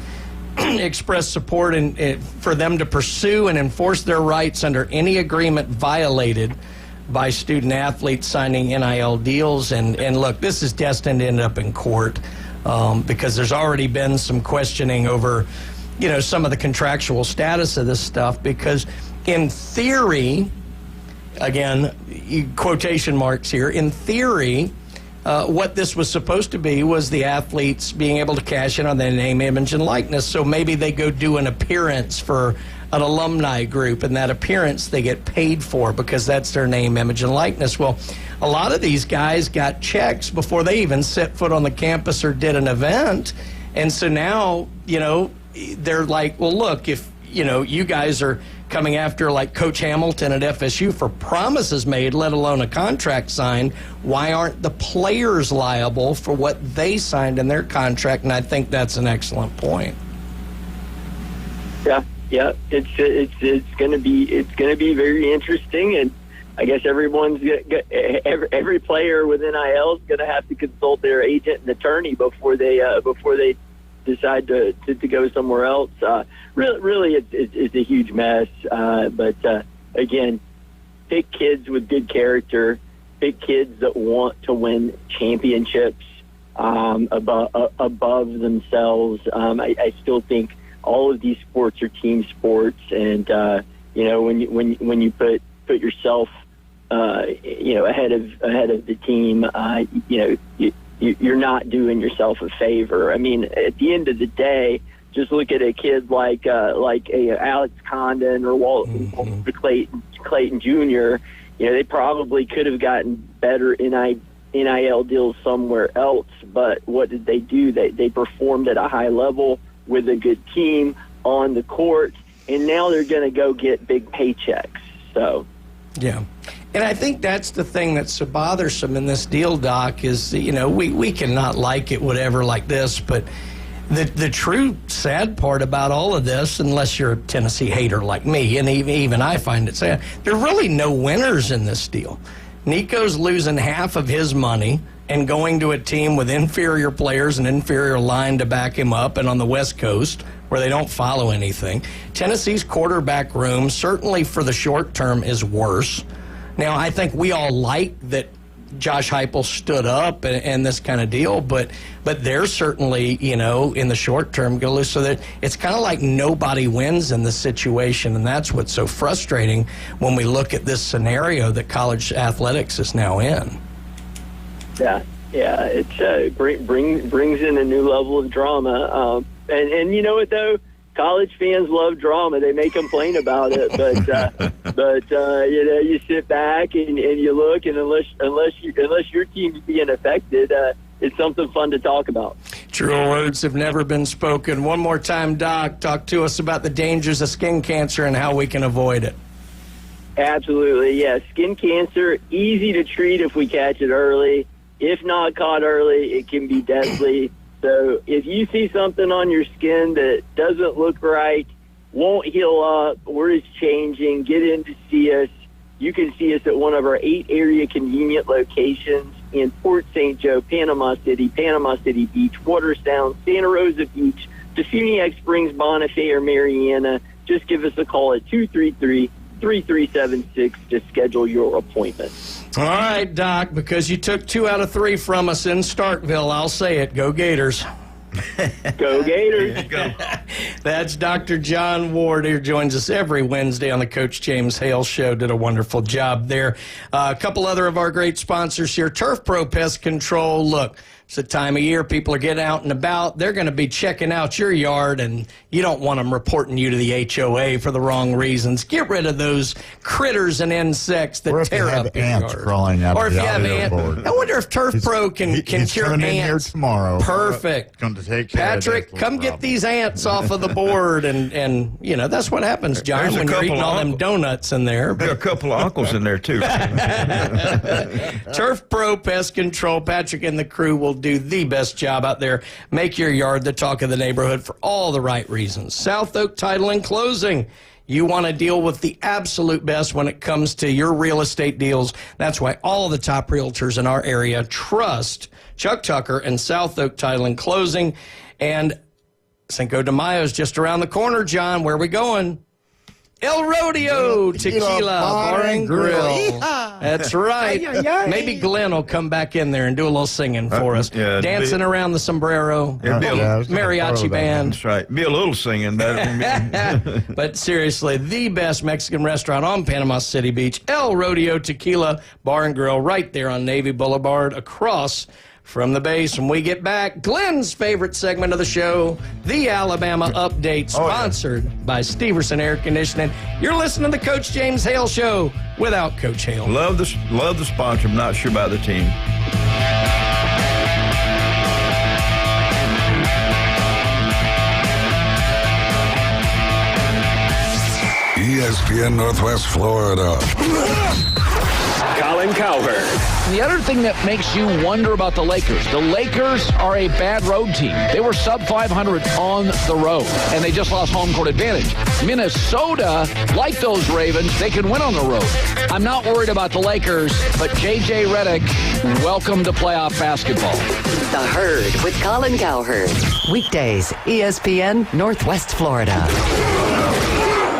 expressed support for them to pursue and enforce their rights under any agreement violated by student athletes signing NIL deals. And look, this is destined to end up in court, because there's already been some questioning over, some of the contractual status of this stuff, because in theory, again, quotation marks here, in theory, what this was supposed to be was the athletes being able to cash in on their name, image, and likeness. So maybe they go do an appearance for an alumni group, and that appearance they get paid for because that's their name, image, and likeness. Well, a lot of these guys got checks before they even set foot on the campus or did an event. And so now, they're like, well, look, if, you guys are coming after like Coach Hamilton at FSU for promises made, let alone a contract signed, why aren't the players liable for what they signed in their contract? And I think that's an excellent point. Yeah, it's going to be very interesting, and I guess every player with NIL is going to have to consult their agent and attorney before they decide to go somewhere else. Really, it's a huge mess. But again, pick kids with good character, pick kids that want to win championships above themselves. I still think all of these sports are team sports, and when you put yourself ahead of the team, you're not doing yourself a favor. I mean, at the end of the day, just look at a kid like a Alex Condon or Walter Clayton Jr. They probably could have gotten better NIL deals somewhere else, but what did they do? They performed at a high level with a good team on the court, and now they're going to go get big paychecks. So, yeah. And I think that's the thing that's so bothersome in this deal, Doc, is, we cannot like it, whatever, like this, but the true sad part about all of this, unless you're a Tennessee hater like me, and even I find it sad, there are really no winners in this deal. Nico's losing half of his money and going to a team with inferior players and inferior line to back him up, and on the West Coast where they don't follow anything. Tennessee's quarterback room, certainly for the short term, is worse. Now, I think we all like that Josh Heupel stood up and this kind of deal, but they're certainly, in the short term going to lose. So that it's kind of like nobody wins in this situation, and that's what's so frustrating when we look at this scenario that college athletics is now in. Yeah, it brings in a new level of drama. And you know what, though? College fans love drama. They may complain about it, but you sit back and you look, and unless your team's being affected, it's something fun to talk about. True words have never been spoken. One more time, Doc, talk to us about the dangers of skin cancer and how we can avoid it. Absolutely, yeah. Skin cancer, easy to treat if we catch it early. If not caught early, it can be deadly. So if you see something on your skin that doesn't look right, won't heal up, or is changing, get in to see us. You can see us at one of our 8 area convenient locations in Port St. Joe, Panama City Beach, Watersound, Santa Rosa Beach, Defuniak Springs, Bonifay, or Mariana. Just give us a call at 233-3376 to schedule your appointment. All right, Doc, because you took 2 out of 3 from us in Starkville, I'll say it. Go Gators. Go Gators. That's Dr. John Ward, who joins us every Wednesday on the Coach James Hale Show. Did a wonderful job there. A couple other of our great sponsors here. Turf Pro Pest Control. Look, it's the time of year. People are getting out and about. They're going to be checking out your yard, and you don't want them reporting you to the HOA for the wrong reasons. Get rid of those critters and insects that tear up your ants yard. Crawling out or of if the you have audio ants. board. I wonder if Turf Pro can cure coming in here ants. tomorrow. Perfect. Going to take care Patrick, of come get these ants off of the board, and that's what happens, John, There's a when you're couple eating all of them donuts in there. There are a couple of uncles in there, too. Turf Pro Pest Control. Patrick and the crew will do the best job out there. Make your yard the talk of the neighborhood for all the right reasons. South Oak Title and Closing. You want to deal with the absolute best when it comes to your real estate deals. That's why all of the top realtors in our area trust Chuck Tucker and South Oak Title and Closing. And Cinco de Mayo is just around the corner, John. Where are we going? El Rodeo Tequila Bar and Grill. That's right. Maybe Glenn will come back in there and do a little singing for us. Dancing around the sombrero. Mariachi band. That's right. Be a little singing. But seriously, the best Mexican restaurant on Panama City Beach. El Rodeo Tequila Bar and Grill right there on Navy Boulevard across from the base. When we get back, Glenn's favorite segment of the show, the Alabama Update, sponsored by Steverson Air Conditioning. You're listening to the Coach James Hale Show without Coach Hale. Love the sponsor. I'm not sure about the team. ESPN Northwest Florida. Colin Cowherd. The other thing that makes you wonder about the Lakers are a bad road team. They were sub 500 on the road, and they just lost home court advantage. Minnesota, like those Ravens, they can win on the road. I'm not worried about the Lakers, but J.J. Redick, welcome to playoff basketball. The Herd with Colin Cowherd. Weekdays, ESPN Northwest Florida.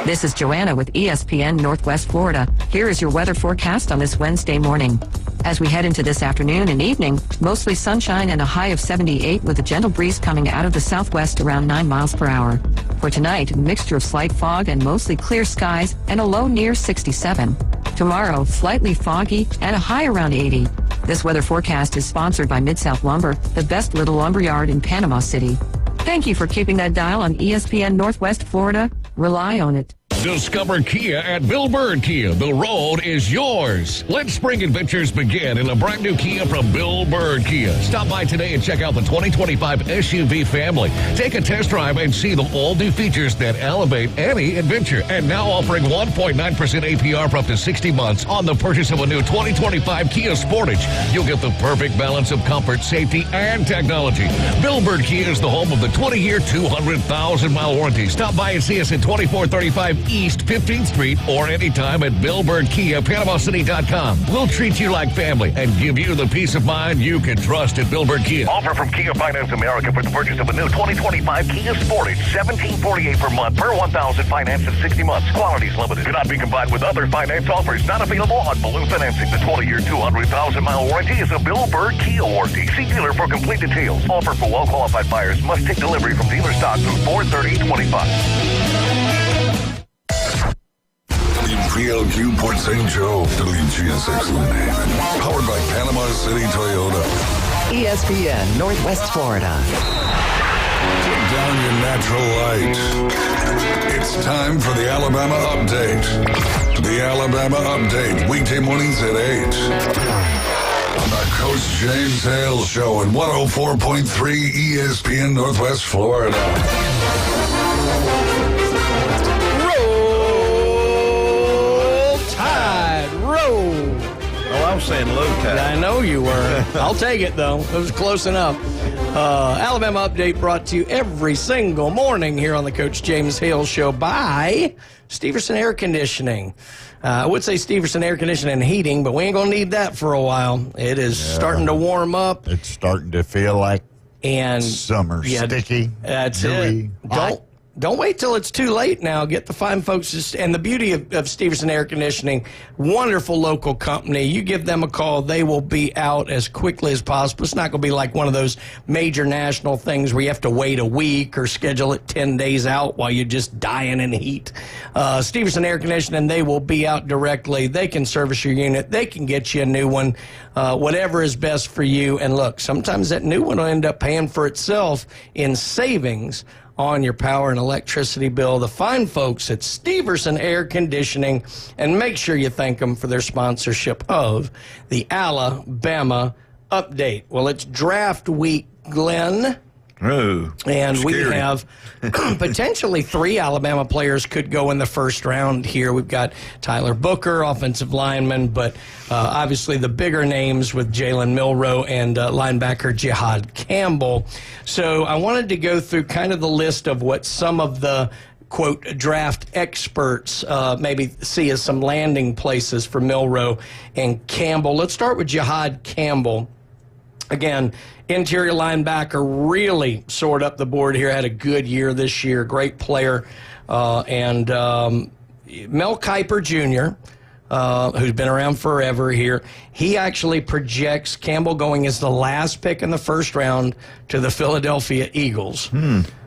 This is Joanna with ESPN Northwest Florida. Here is your weather forecast on this Wednesday morning. As we head into this afternoon and evening, mostly sunshine and a high of 78 with a gentle breeze coming out of the southwest around 9 miles per hour. For tonight, a mixture of slight fog and mostly clear skies and a low near 67. Tomorrow, slightly foggy and a high around 80. This weather forecast is sponsored by Mid-South Lumber, the best little lumber yard in Panama City. Thank you for keeping that dial on ESPN Northwest Florida. Rely on it. Discover Kia at Bill Bird Kia. The road is yours. Let spring adventures begin in a brand new Kia from Bill Bird Kia. Stop by today and check out the 2025 SUV family. Take a test drive and see the all-new features that elevate any adventure. And now offering 1.9% APR for up to 60 months on the purchase of a new 2025 Kia Sportage. You'll get the perfect balance of comfort, safety, and technology. Bill Bird Kia is the home of the 20-year, 200,000-mile warranty. Stop by and see us at 2435 East 15th Street or anytime at Billbird Kia, PanamaCity.com. We'll treat you like family and give you the peace of mind you can trust at Billbird Kia. Offer from Kia Finance America for the purchase of a new 2025 Kia Sportage, $17.48 per month per 1,000 financed in 60 months. Qualities limited. Cannot be combined with other finance offers. Not available on balloon financing. The 20-year, 200,000-mile warranty is a Billbird Kia warranty. See dealer for complete details. Offer for well-qualified buyers. Must take delivery from dealer stock through 4/30/25. WPLQ Port St. Joe, WGSX Lynn. Powered by Panama City Toyota. ESPN Northwest Florida. Put down your natural light. It's time for the Alabama Update. The Alabama Update, weekday mornings at 8. On the Coach James Hale Show at 104.3 ESPN Northwest Florida. Roll Tide, roll. Oh, I was saying low tide. I know you were. I'll take it, though. It was close enough. Alabama Update brought to you every single morning here on the Coach James Hale Show by Steverson Air Conditioning. I would say Steverson Air Conditioning and Heating, but we ain't going to need that for a while. It is starting to warm up. It's starting to feel like and summer. Sticky. That's dewy, it. Don't wait till it's too late now. Get the fine folks. And the beauty of Steverson Air Conditioning, wonderful local company. You give them a call, they will be out as quickly as possible. It's not going to be like one of those major national things where you have to wait a week or schedule it 10 days out while you're just dying in heat. Steverson Air Conditioning, they will be out directly. They can service your unit. They can get you a new one, whatever is best for you. And look, sometimes that new one will end up paying for itself in savings on your power and electricity bill. The fine folks at Steverson Air Conditioning, and make sure you thank them for their sponsorship of the Alabama Update. Well, it's draft week, Glenn. Oh, and scary. We have potentially 3 Alabama players could go in the first round here. We've got Tyler Booker, offensive lineman, but obviously the bigger names with Jalen Milroe and linebacker Jihad Campbell. So I wanted to go through kind of the list of what some of the quote, draft experts maybe see as some landing places for Milroe and Campbell. Let's start with Jihad Campbell. Again, interior linebacker, really soared up the board here, had a good year this year, great player. And Mel Kiper Jr., who's been around forever here, he actually projects Campbell going as the last pick in the first round to the Philadelphia Eagles.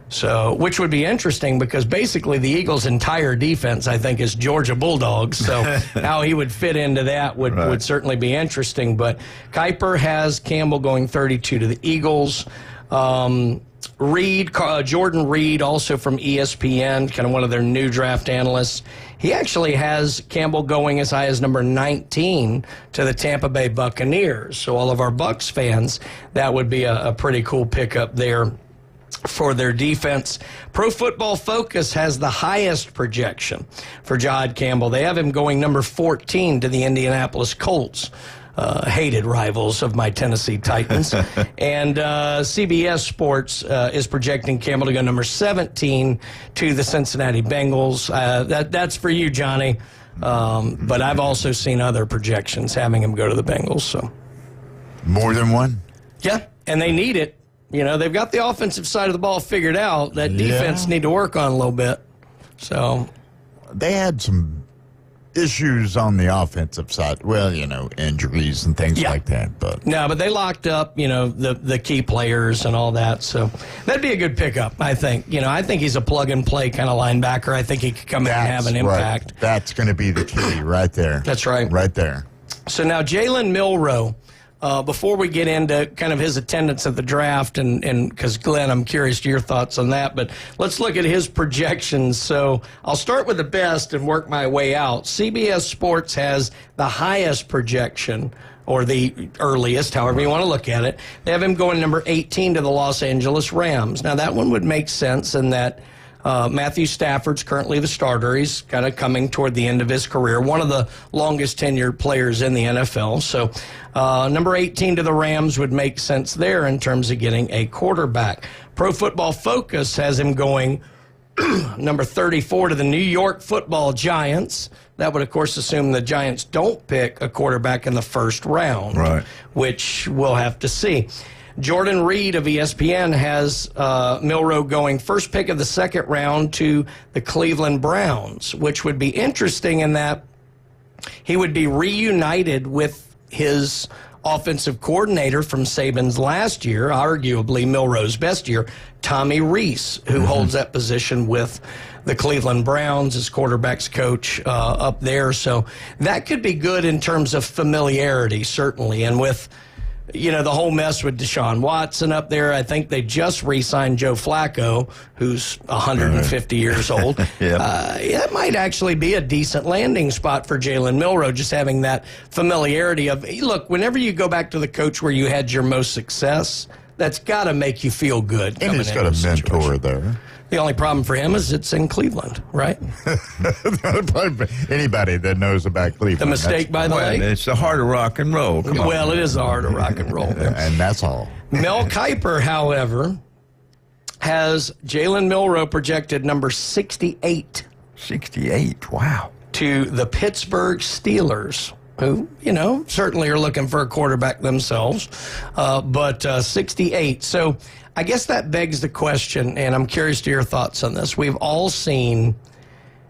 So, which would be interesting because basically the Eagles' entire defense, I think, is Georgia Bulldogs. So how he would fit into that would certainly be interesting. But Kiper has Campbell going 32 to the Eagles. Jordan Reed, also from ESPN, kind of one of their new draft analysts. He actually has Campbell going as high as number 19 to the Tampa Bay Buccaneers. So all of our Bucs fans, that would be a pretty cool pickup there for their defense. Pro Football Focus has the highest projection for Jihad Campbell. They have him going number 14 to the Indianapolis Colts, hated rivals of my Tennessee Titans. And CBS Sports is projecting Campbell to go number 17 to the Cincinnati Bengals. That's for you, Johnny. But I've also seen other projections having him go to the Bengals. So more than one? Yeah, and they need it. You know, they've got the offensive side of the ball figured out. That defense need to work on a little bit. So they had some issues on the offensive side. Well, you know, injuries and things like that. But no, but they locked up, you know, the key players and all that. So that'd be a good pickup, I think. You know, I think he's a plug-and-play kind of linebacker. I think he could come in and have an impact. Right. That's going to be the key right there. That's right. Right there. So now Jalen Milroe, before we get into kind of his attendance at the draft, and because, Glenn, I'm curious to your thoughts on that, but let's look at his projections. So I'll start with the best and work my way out. CBS Sports has the highest projection, or the earliest, however you want to look at it. They have him going number 18 to the Los Angeles Rams. Now, that one would make sense in that Matthew Stafford's currently the starter. He's kind of coming toward the end of his career, one of the longest tenured players in the NFL. So number 18 to the Rams would make sense there in terms of getting a quarterback. Pro Football Focus has him going number 34 to the New York Football Giants. That would, of course, assume the Giants don't pick a quarterback in the first round, right? Which we'll have to see. Jordan Reed of ESPN has Milroe going first pick of the second round to the Cleveland Browns, which would be interesting in that he would be reunited with his offensive coordinator from Saban's last year, arguably Milroe's best year, Tommy Rees, who holds that position with the Cleveland Browns as quarterback's coach up there. So that could be good in terms of familiarity, certainly. And with the whole mess with Deshaun Watson up there, I think they just re-signed Joe Flacco, who's 150 years old. That might actually be a decent landing spot for Jalen Milroe, just having that familiarity of, look, whenever you go back to the coach where you had your most success, that's got to make you feel good. And he's got a mentor there. The only problem for him is it's in Cleveland, right? Anybody that knows about Cleveland. The mistake by the lake? It's the heart of rock and roll. Come on. Well, it is the heart of rock and roll. And that's all. Mel Kiper, however, has Jalen Milroe projected number 68. 68, wow. To the Pittsburgh Steelers, who, certainly are looking for a quarterback themselves, but 68. So I guess that begs the question, and I'm curious to your thoughts on this. We've all seen,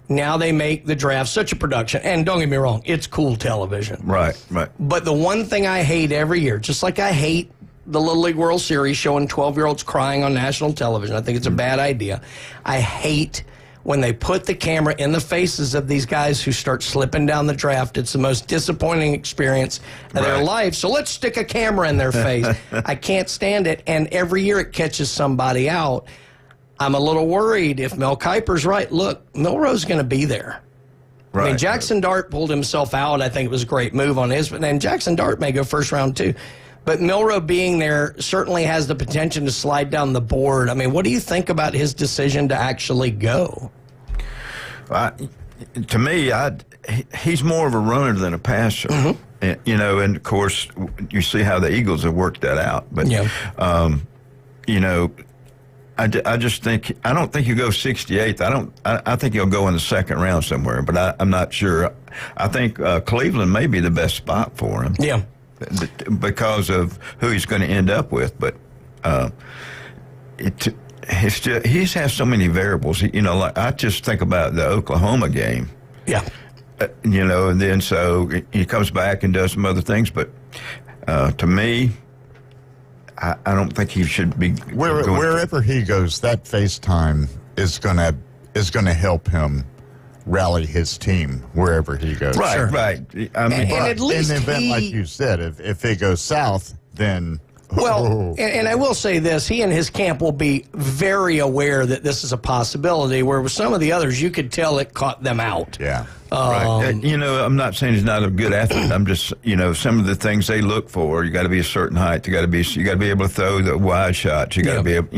now they make the draft such a production, and don't get me wrong, it's cool television. Right. But the one thing I hate every year, just like I hate the Little League World Series showing 12-year-olds crying on national television, I think it's a bad idea. I hate when they put the camera in the faces of these guys who start slipping down the draft. It's the most disappointing experience of their life. So let's stick a camera in their face. I can't stand it. And every year it catches somebody out. I'm a little worried if Mel Kiper's right. Look, Milroe's going to be there. I mean, Jackson Dart pulled himself out. I think it was a great move on his. And Jackson Dart may go first round too. But Milroe being there certainly has the potential to slide down the board. I mean, what do you think about his decision to actually go? To me, he's more of a runner than a passer. And, and of course, you see how the Eagles have worked that out. But, I just think, I don't think he'll go 68th. I think he'll go in the second round somewhere, but I'm not sure. I think Cleveland may be the best spot for him. Yeah. Because of who he's going to end up with. But it's just, he has so many variables. Like I just think about the Oklahoma game. Yeah. And then so he comes back and does some other things. But to me, I don't think he should be. Wherever he goes, that FaceTime is gonna help him rally his team wherever he goes. Right. I mean, and at least in the event, like you said, if it goes south, then. Well, and I will say this, he and his camp will be very aware that this is a possibility, where with some of the others, you could tell it caught them out. Yeah. I'm not saying he's not a good athlete. I'm just, some of the things they look for, you got to be a certain height. You got to be able to throw the wide shots. You got to be able,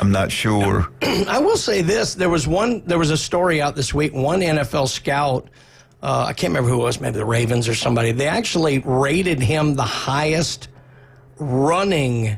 I'm not sure. I will say this, there was a story out this week, one NFL scout, I can't remember who it was, maybe the Ravens or somebody, they actually rated him the highest running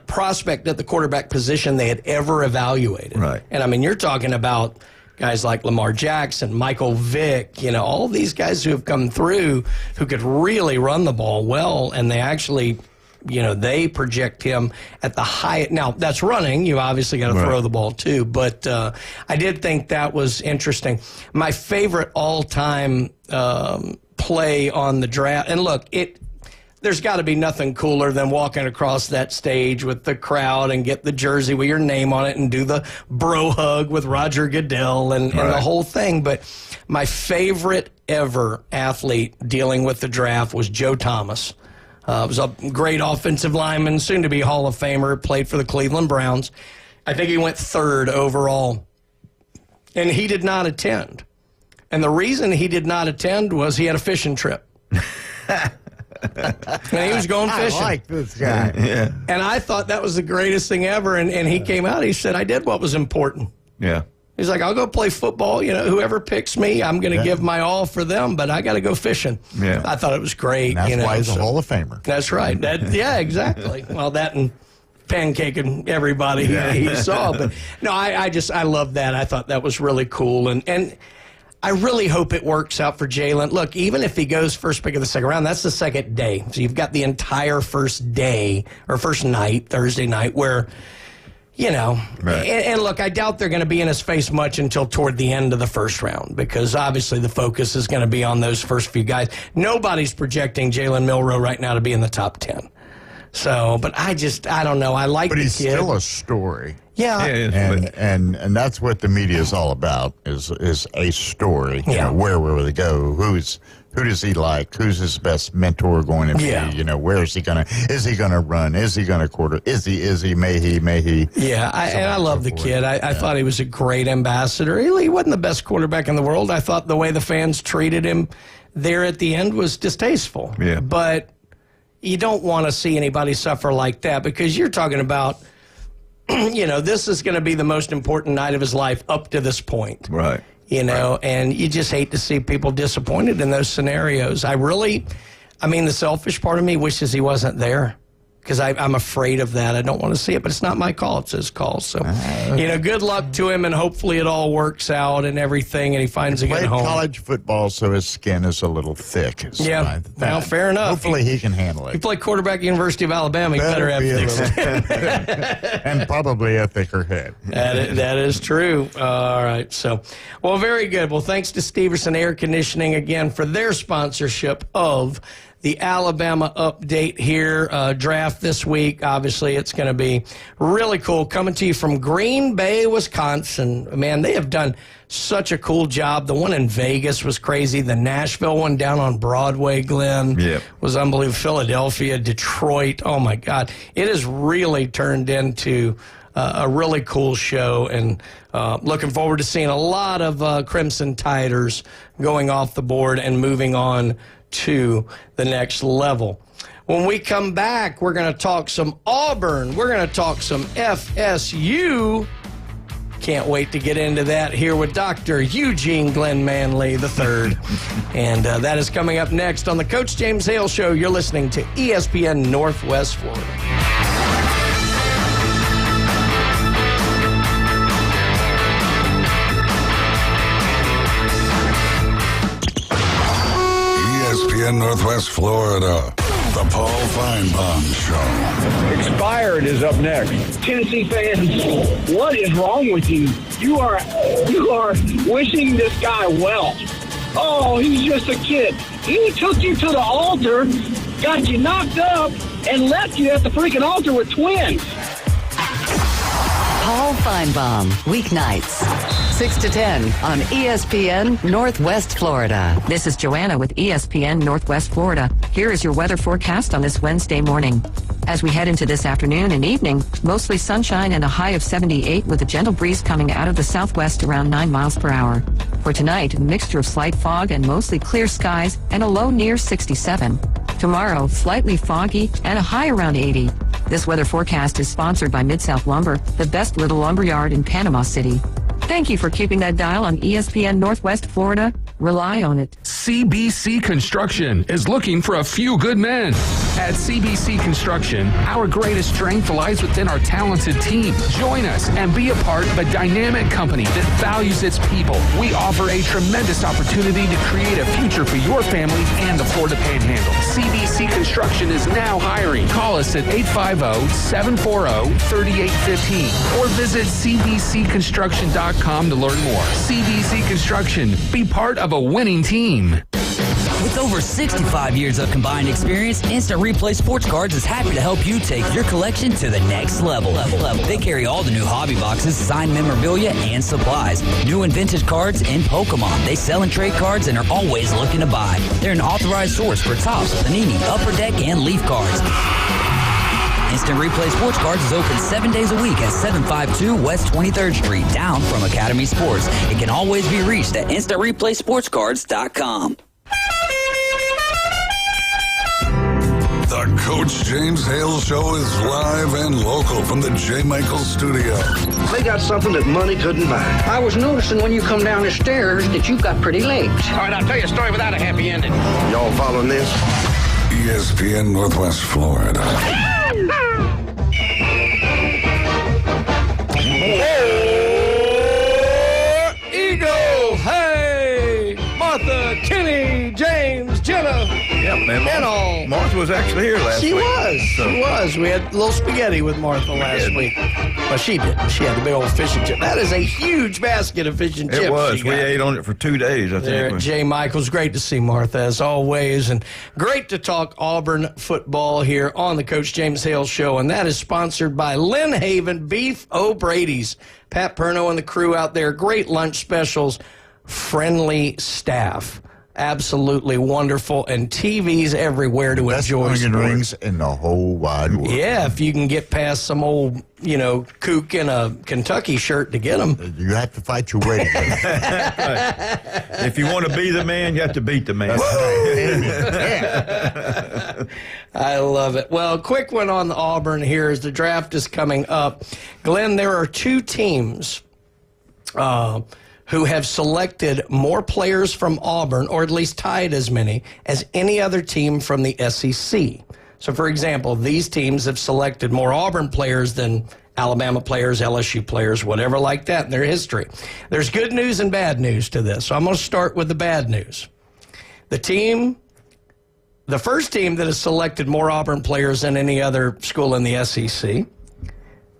prospect at the quarterback position they had ever evaluated. Right. And I mean, you're talking about guys like Lamar Jackson, Michael Vick, all these guys who have come through who could really run the ball well, and they actually, they project him at the highest. Now, that's running. You obviously got to throw the ball too, but I did think that was interesting. My favorite all-time play on the draft, and look, there's got to be nothing cooler than walking across that stage with the crowd and get the jersey with your name on it and do the bro hug with Roger Goodell and the whole thing. But my favorite ever athlete dealing with the draft was Joe Thomas. Was a great offensive lineman, soon to be Hall of Famer, played for the Cleveland Browns. I think he went third overall. And he did not attend. And the reason he did not attend was he had a fishing trip. And he was going fishing. I like this guy. Yeah. And I thought that was the greatest thing ever. And he came out, he said, I did what was important. Yeah. He's like, I'll go play football. Whoever picks me, I'm going to give my all for them, but I got to go fishing. Yeah. I thought it was great. And that's why he's a Hall of Famer. That's right. Yeah, exactly. Well, that and pancaking everybody he saw. But no, I love that. I thought that was really cool. And I really hope it works out for Jalen. Look, even if he goes first pick of the second round, that's the second day. So you've got the entire first day or first night, Thursday night, where, Right. And look, I doubt they're going to be in his face much until toward the end of the first round, because obviously the focus is going to be on those first few guys. Nobody's projecting Jalen Milroe right now to be in the top 10. So, but I don't know. I like the kid. But he's still a story. Yeah. And that's what the media is all about, is a story. You know, where will they go? Who does he like? Who's his best mentor going to be? Yeah. Where is he gonna run? Is he gonna quarter? Is he, may he? Yeah, I love the kid. I thought he was a great ambassador. He wasn't the best quarterback in the world. I thought the way the fans treated him there at the end was distasteful. Yeah. But you don't want to see anybody suffer like that, because you're talking about, this is going to be the most important night of his life up to this point. Right. And you just hate to see people disappointed in those scenarios. The selfish part of me wishes he wasn't there, because I'm afraid of that. I don't want to see it, but it's not my call. It's his call. So, good luck to him, and hopefully it all works out and everything, and he finds a good home. Played college football, so his skin is a little thick. Well, fair enough. Hopefully he can handle it. He played quarterback at University of Alabama. He better have thick skin. And probably a thicker head. That is true. All right. So, well, very good. Well, thanks to Steverson Air Conditioning again for their sponsorship of the Alabama update here, draft this week. Obviously, it's going to be really cool. Coming to you from Green Bay, Wisconsin. Man, they have done such a cool job. The one in Vegas was crazy. The Nashville one down on Broadway, Glenn, was unbelievable. Philadelphia, Detroit. Oh, my God. It has really turned into a really cool show, and looking forward to seeing a lot of Crimson Tiders going off the board and moving on to the next level. When we come back, we're going to talk some Auburn. We're going to talk some FSU. Can't wait to get into that here with Dr. Eugene Glenn Manley III. And that is coming up next on the Coach James Hale Show. You're listening to ESPN Northwest Florida. ESPN Northwest Florida, the Paul Feinbaum Show. Expired is up next. Tennessee fans, what is wrong with you? You are wishing this guy well. Oh, he's just a kid. He took you to the altar, got you knocked up, and left you at the freaking altar with twins. Paul Feinbaum, weeknights, 6 to 10 on ESPN Northwest Florida. This is Joanna with ESPN Northwest Florida. Here is your weather forecast on this Wednesday morning. As we head into this afternoon and evening, mostly sunshine and a high of 78 with a gentle breeze coming out of the southwest around 9 miles per hour. For tonight, a mixture of slight fog and mostly clear skies and a low near 67. Tomorrow, slightly foggy and a high around 80. This weather forecast is sponsored by Mid-South Lumber, the best little lumber yard in Panama City. Thank you for keeping that dial on ESPN Northwest Florida. Rely on it. CBC Construction is looking for a few good men. At CBC Construction, our greatest strength lies within our talented team. Join us and be a part of a dynamic company that values its people. We offer a tremendous opportunity to create a future for your family and the Florida Panhandle. CBC Construction is now hiring. Call us at 850-740-3815 or visit cbcconstruction.com to learn more. CBC Construction. Be part of a winning team. With over 65 years of combined experience, Instant Replay Sports Cards is happy to help you take your collection to the next level. They carry all the new hobby boxes, signed memorabilia, and supplies. New and vintage cards and Pokemon. They sell and trade cards and are always looking to buy. They're an authorized source for Topps, Panini, Upper Deck, and Leaf cards. Instant Replay Sports Cards is open 7 days a week at 752 West 23rd Street, down from Academy Sports. It can always be reached at InstantReplaySportsCards.com. The Coach James Hale Show is live and local from the J. Michaels Studio. They got something that money couldn't buy. I was noticing when you come down the stairs that you've got pretty legs. All right, I'll tell you a story without a happy ending. Y'all following this? ESPN Northwest Florida. Eagle! Hey! Martha, Kenny, James, Jenna. Yep, man. Martha was actually here last week. She was. We had a little spaghetti with Martha last week. Well, she didn't. She had the big old fish and chip. That is a huge basket of fish and chips. It was. We ate on it for 2 days, I think. Jay Michaels, great to see Martha as always, and great to talk Auburn football here on the Coach James Hale Show, and that is sponsored by Lynn Haven Beef O'Brady's. Pat Perno and the crew out there, great lunch specials, friendly staff. Absolutely wonderful, and TVs everywhere to enjoy. Best onion rings in the whole wide world. Yeah, if you can get past some old, kook in a Kentucky shirt to get them. You have to fight your way. If you want to be the man, you have to beat the man. I love it. Well, quick one on the Auburn here as the draft is coming up. Glenn, there are 2 teams who have selected more players from Auburn, or at least tied as many, as any other team from the SEC. So, for example, these teams have selected more Auburn players than Alabama players, LSU players, whatever like that in their history. There's good news and bad news to this. So I'm going to start with the bad news. The first team that has selected more Auburn players than any other school in the SEC,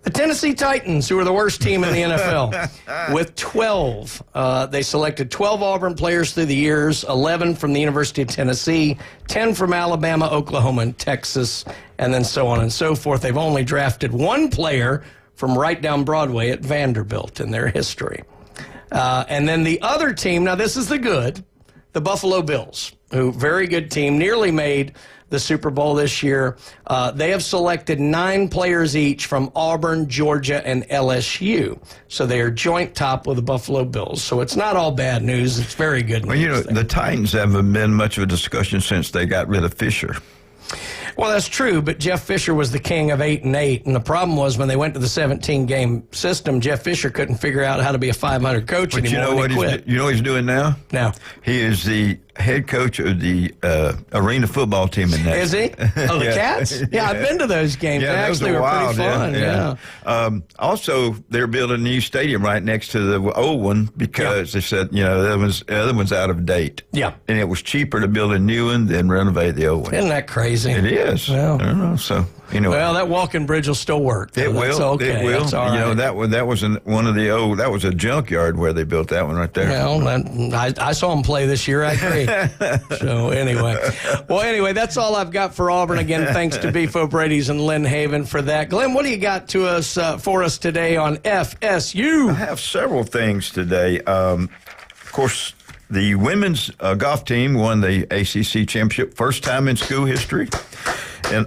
the Tennessee Titans, who are the worst team in the NFL, with 12. They selected 12 Auburn players through the years, 11 from the University of Tennessee, 10 from Alabama, Oklahoma, and Texas, and then so on and so forth. They've only drafted 1 player from right down Broadway at Vanderbilt in their history. And then the other team, now this is the good, the Buffalo Bills, who very good team, nearly made the Super Bowl this year. They have selected 9 players each from Auburn, Georgia, and LSU. So they are joint top with the Buffalo Bills. So it's not all bad news. It's very good news. Well, the Titans haven't been much of a discussion since they got rid of Fisher. Well, that's true, but Jeff Fisher was the king of 8-8, and the problem was when they went to the 17-game system, Jeff Fisher couldn't figure out how to be a 500 coach anymore. You know what he's doing now? No. He is the head coach of the arena football team in Nashville. Is he? Oh, the Cats? Yeah, I've been to those games. Yeah, they actually were pretty fun. Yeah. Also, they're building a new stadium right next to the old one because they said, the other one's out of date. Yeah. And it was cheaper to build a new one than renovate the old one. Isn't that crazy? It is. Well, I don't know. So, anyway. Well, that walking bridge will still work. It will. That's okay. It will. That's all right. That was one of the old. That was a junkyard where they built that one right there. Well, I saw them play this year. I agree. So anyway, that's all I've got for Auburn. Again, thanks to Beef O'Brady's and Lynn Haven for that. Glenn, what do you got to us for us today on FSU? I have several things today. Of course, the women's golf team won the ACC championship, first time in school history. And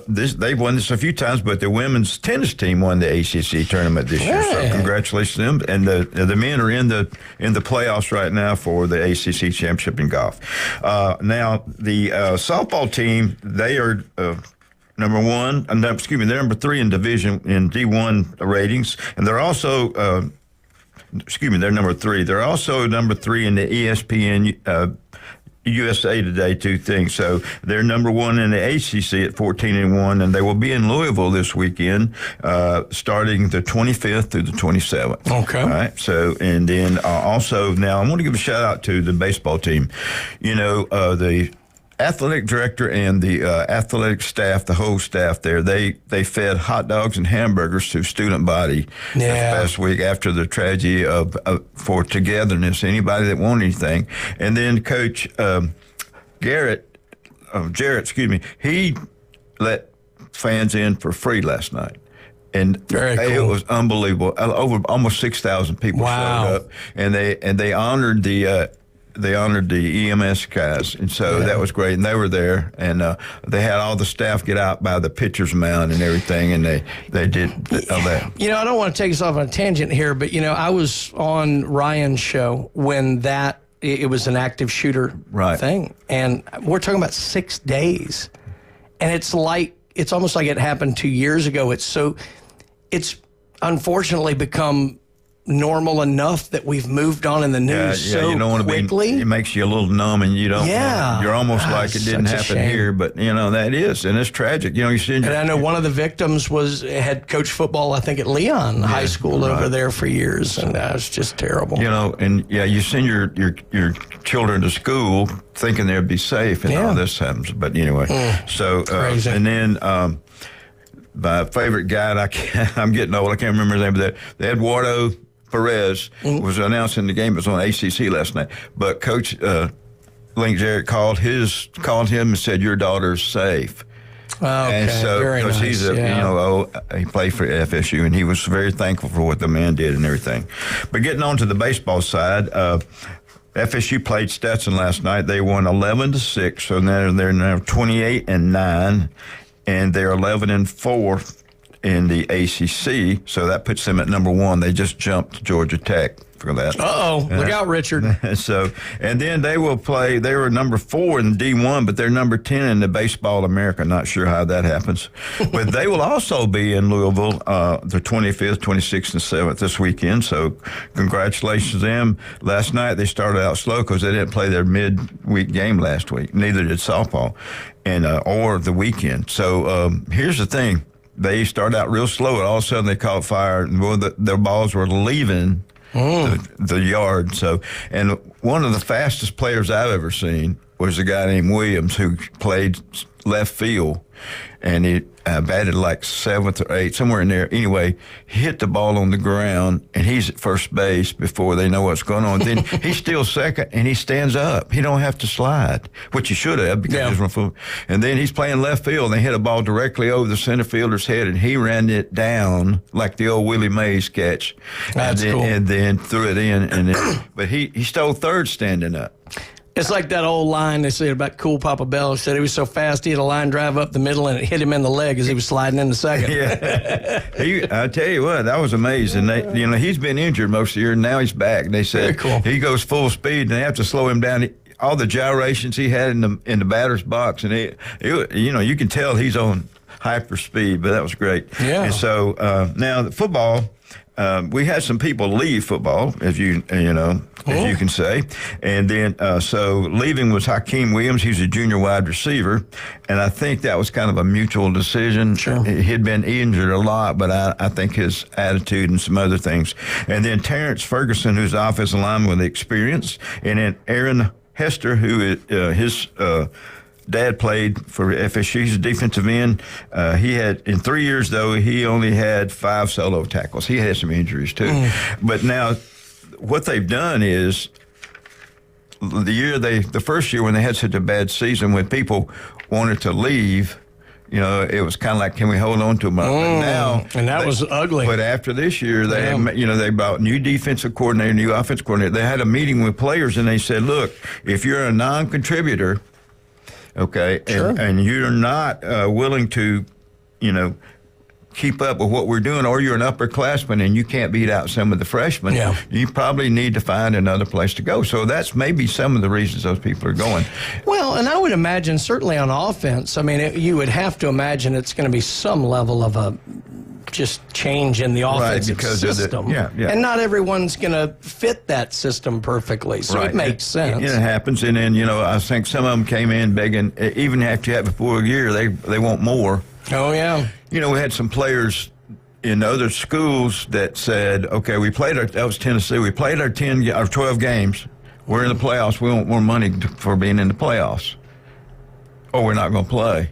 they've won this a few times, but the women's tennis team won the ACC tournament this year. So congratulations to them. And the men are in the playoffs right now for the ACC championship in golf. Now the softball team, they are number 1. They're number 3 in division in D1 ratings, and they're also. They're number 3. They're also number 3 in the ESPN USA Today 2 thing. So they're number 1 in the ACC at 14-1, and they will be in Louisville this weekend, starting the 25th through the 27th. Okay. All right. So, and then also now I want to give a shout out to the baseball team. The athletic director and the athletic staff, the whole staff there, they fed hot dogs and hamburgers to student body this past week after the tragedy for togetherness, anybody that wanted anything. And then Coach Jarrett, he let fans in for free last night. And it was unbelievable. Over almost 6,000 people showed up, and they honored the EMS guys, and so that was great. And they were there, and they had all the staff get out by the pitcher's mound and everything, and they did all that. I don't want to take us off on a tangent here, but I was on Ryan's show when it was an active shooter thing, and we're talking about 6 days, and it's almost like it happened 2 years ago. It's unfortunately become normal enough that we've moved on in the news so you don't want to quickly. It makes you a little numb, and you don't. You're almost like it didn't happen here, but that is, and it's tragic. You send. And I know one of the victims had coached football, I think, at Leon High School over there for years, and that was just terrible. You send your children to school thinking they'd be safe, and all this happens. But anyway, crazy. And then. My favorite guy, I'm getting old, I can't remember his name, but Eduardo Perez was announcing the game. It was on ACC last night. But Coach Link Jarrett called him and said, "Your daughter's safe." Okay, and so, very nice. He's he played for FSU, and he was very thankful for what the man did and everything. But getting on to the baseball side, FSU played Stetson last night. They won 11-6, so they're now 28-9. And they're 11-4 in the ACC, so that puts them at number 1. They just jumped Georgia Tech for that. Look out, Richard. And then they will play. They were number 4 in D1, but they're number 10 in the Baseball America. Not sure how that happens, but they will also be in Louisville the 25th, 26th, and 7th this weekend. So congratulations to them. Last night they started out slow because they didn't play their midweek game last week. Neither did softball. Or the weekend. So here's the thing. They started out real slow, and all of a sudden they caught fire, and their balls were leaving the yard. So, and one of the fastest players I've ever seen was a guy named Williams who played left field, and he batted like 7th or 8th, somewhere in there. Anyway, hit the ball on the ground, and he's at first base before they know what's going on. Then he's still second, and he stands up. He don't have to slide, which he should have because he's from. And then he's playing left field, and they hit a ball directly over the center fielder's head, and he ran it down like the old Willie Mays catch. That's cool. And then threw it in, but he stole third standing up. It's like that old line they said about Cool Papa Bell. He said he was so fast he had a line drive up the middle and it hit him in the leg as he was sliding in the second. I tell you what, that was amazing. He's been injured most of the year, and now he's back. They said he goes full speed, and they have to slow him down. All the gyrations he had in the batter's box, and you can tell he's on hyper speed. But that was great. Yeah. And so now the football. We had some people leave football, as you can say, and then so leaving was Hakeem Williams. He's a junior wide receiver, and I think that was kind of a mutual decision. Sure. He'd been injured a lot, but I think his attitude and some other things. And then Terrence Ferguson, who's offensive lineman with experience, and then Aaron Hester, who his dad played for FSU. He's a defensive end. He had, in 3 years, though, he only had 5 solo tackles. He had some injuries, too. But now, what they've done is, the first year when they had such a bad season, when people wanted to leave, it was kind of like, can we hold on to them? But now, and that was ugly. But after this year, they brought new defensive coordinator, new offensive coordinator. They had a meeting with players, and they said, look, if you're a non-contributor, okay, and you're not willing to, keep up with what we're doing, or you're an upperclassman and you can't beat out some of the freshmen, you probably need to find another place to go. So that's maybe some of the reasons those people are going. Well, and I would imagine certainly on offense, you would have to imagine it's going to be some level of a just change in the offensive system. And not everyone's going to fit that system perfectly, so it makes sense. It happens, and then, I think some of them came in begging, even after you have a full year, they want more. Oh, yeah. We had some players in other schools that said, okay, that was Tennessee, we played our 12 games, we're in the playoffs, we want more money for being in the playoffs, or we're not going to play.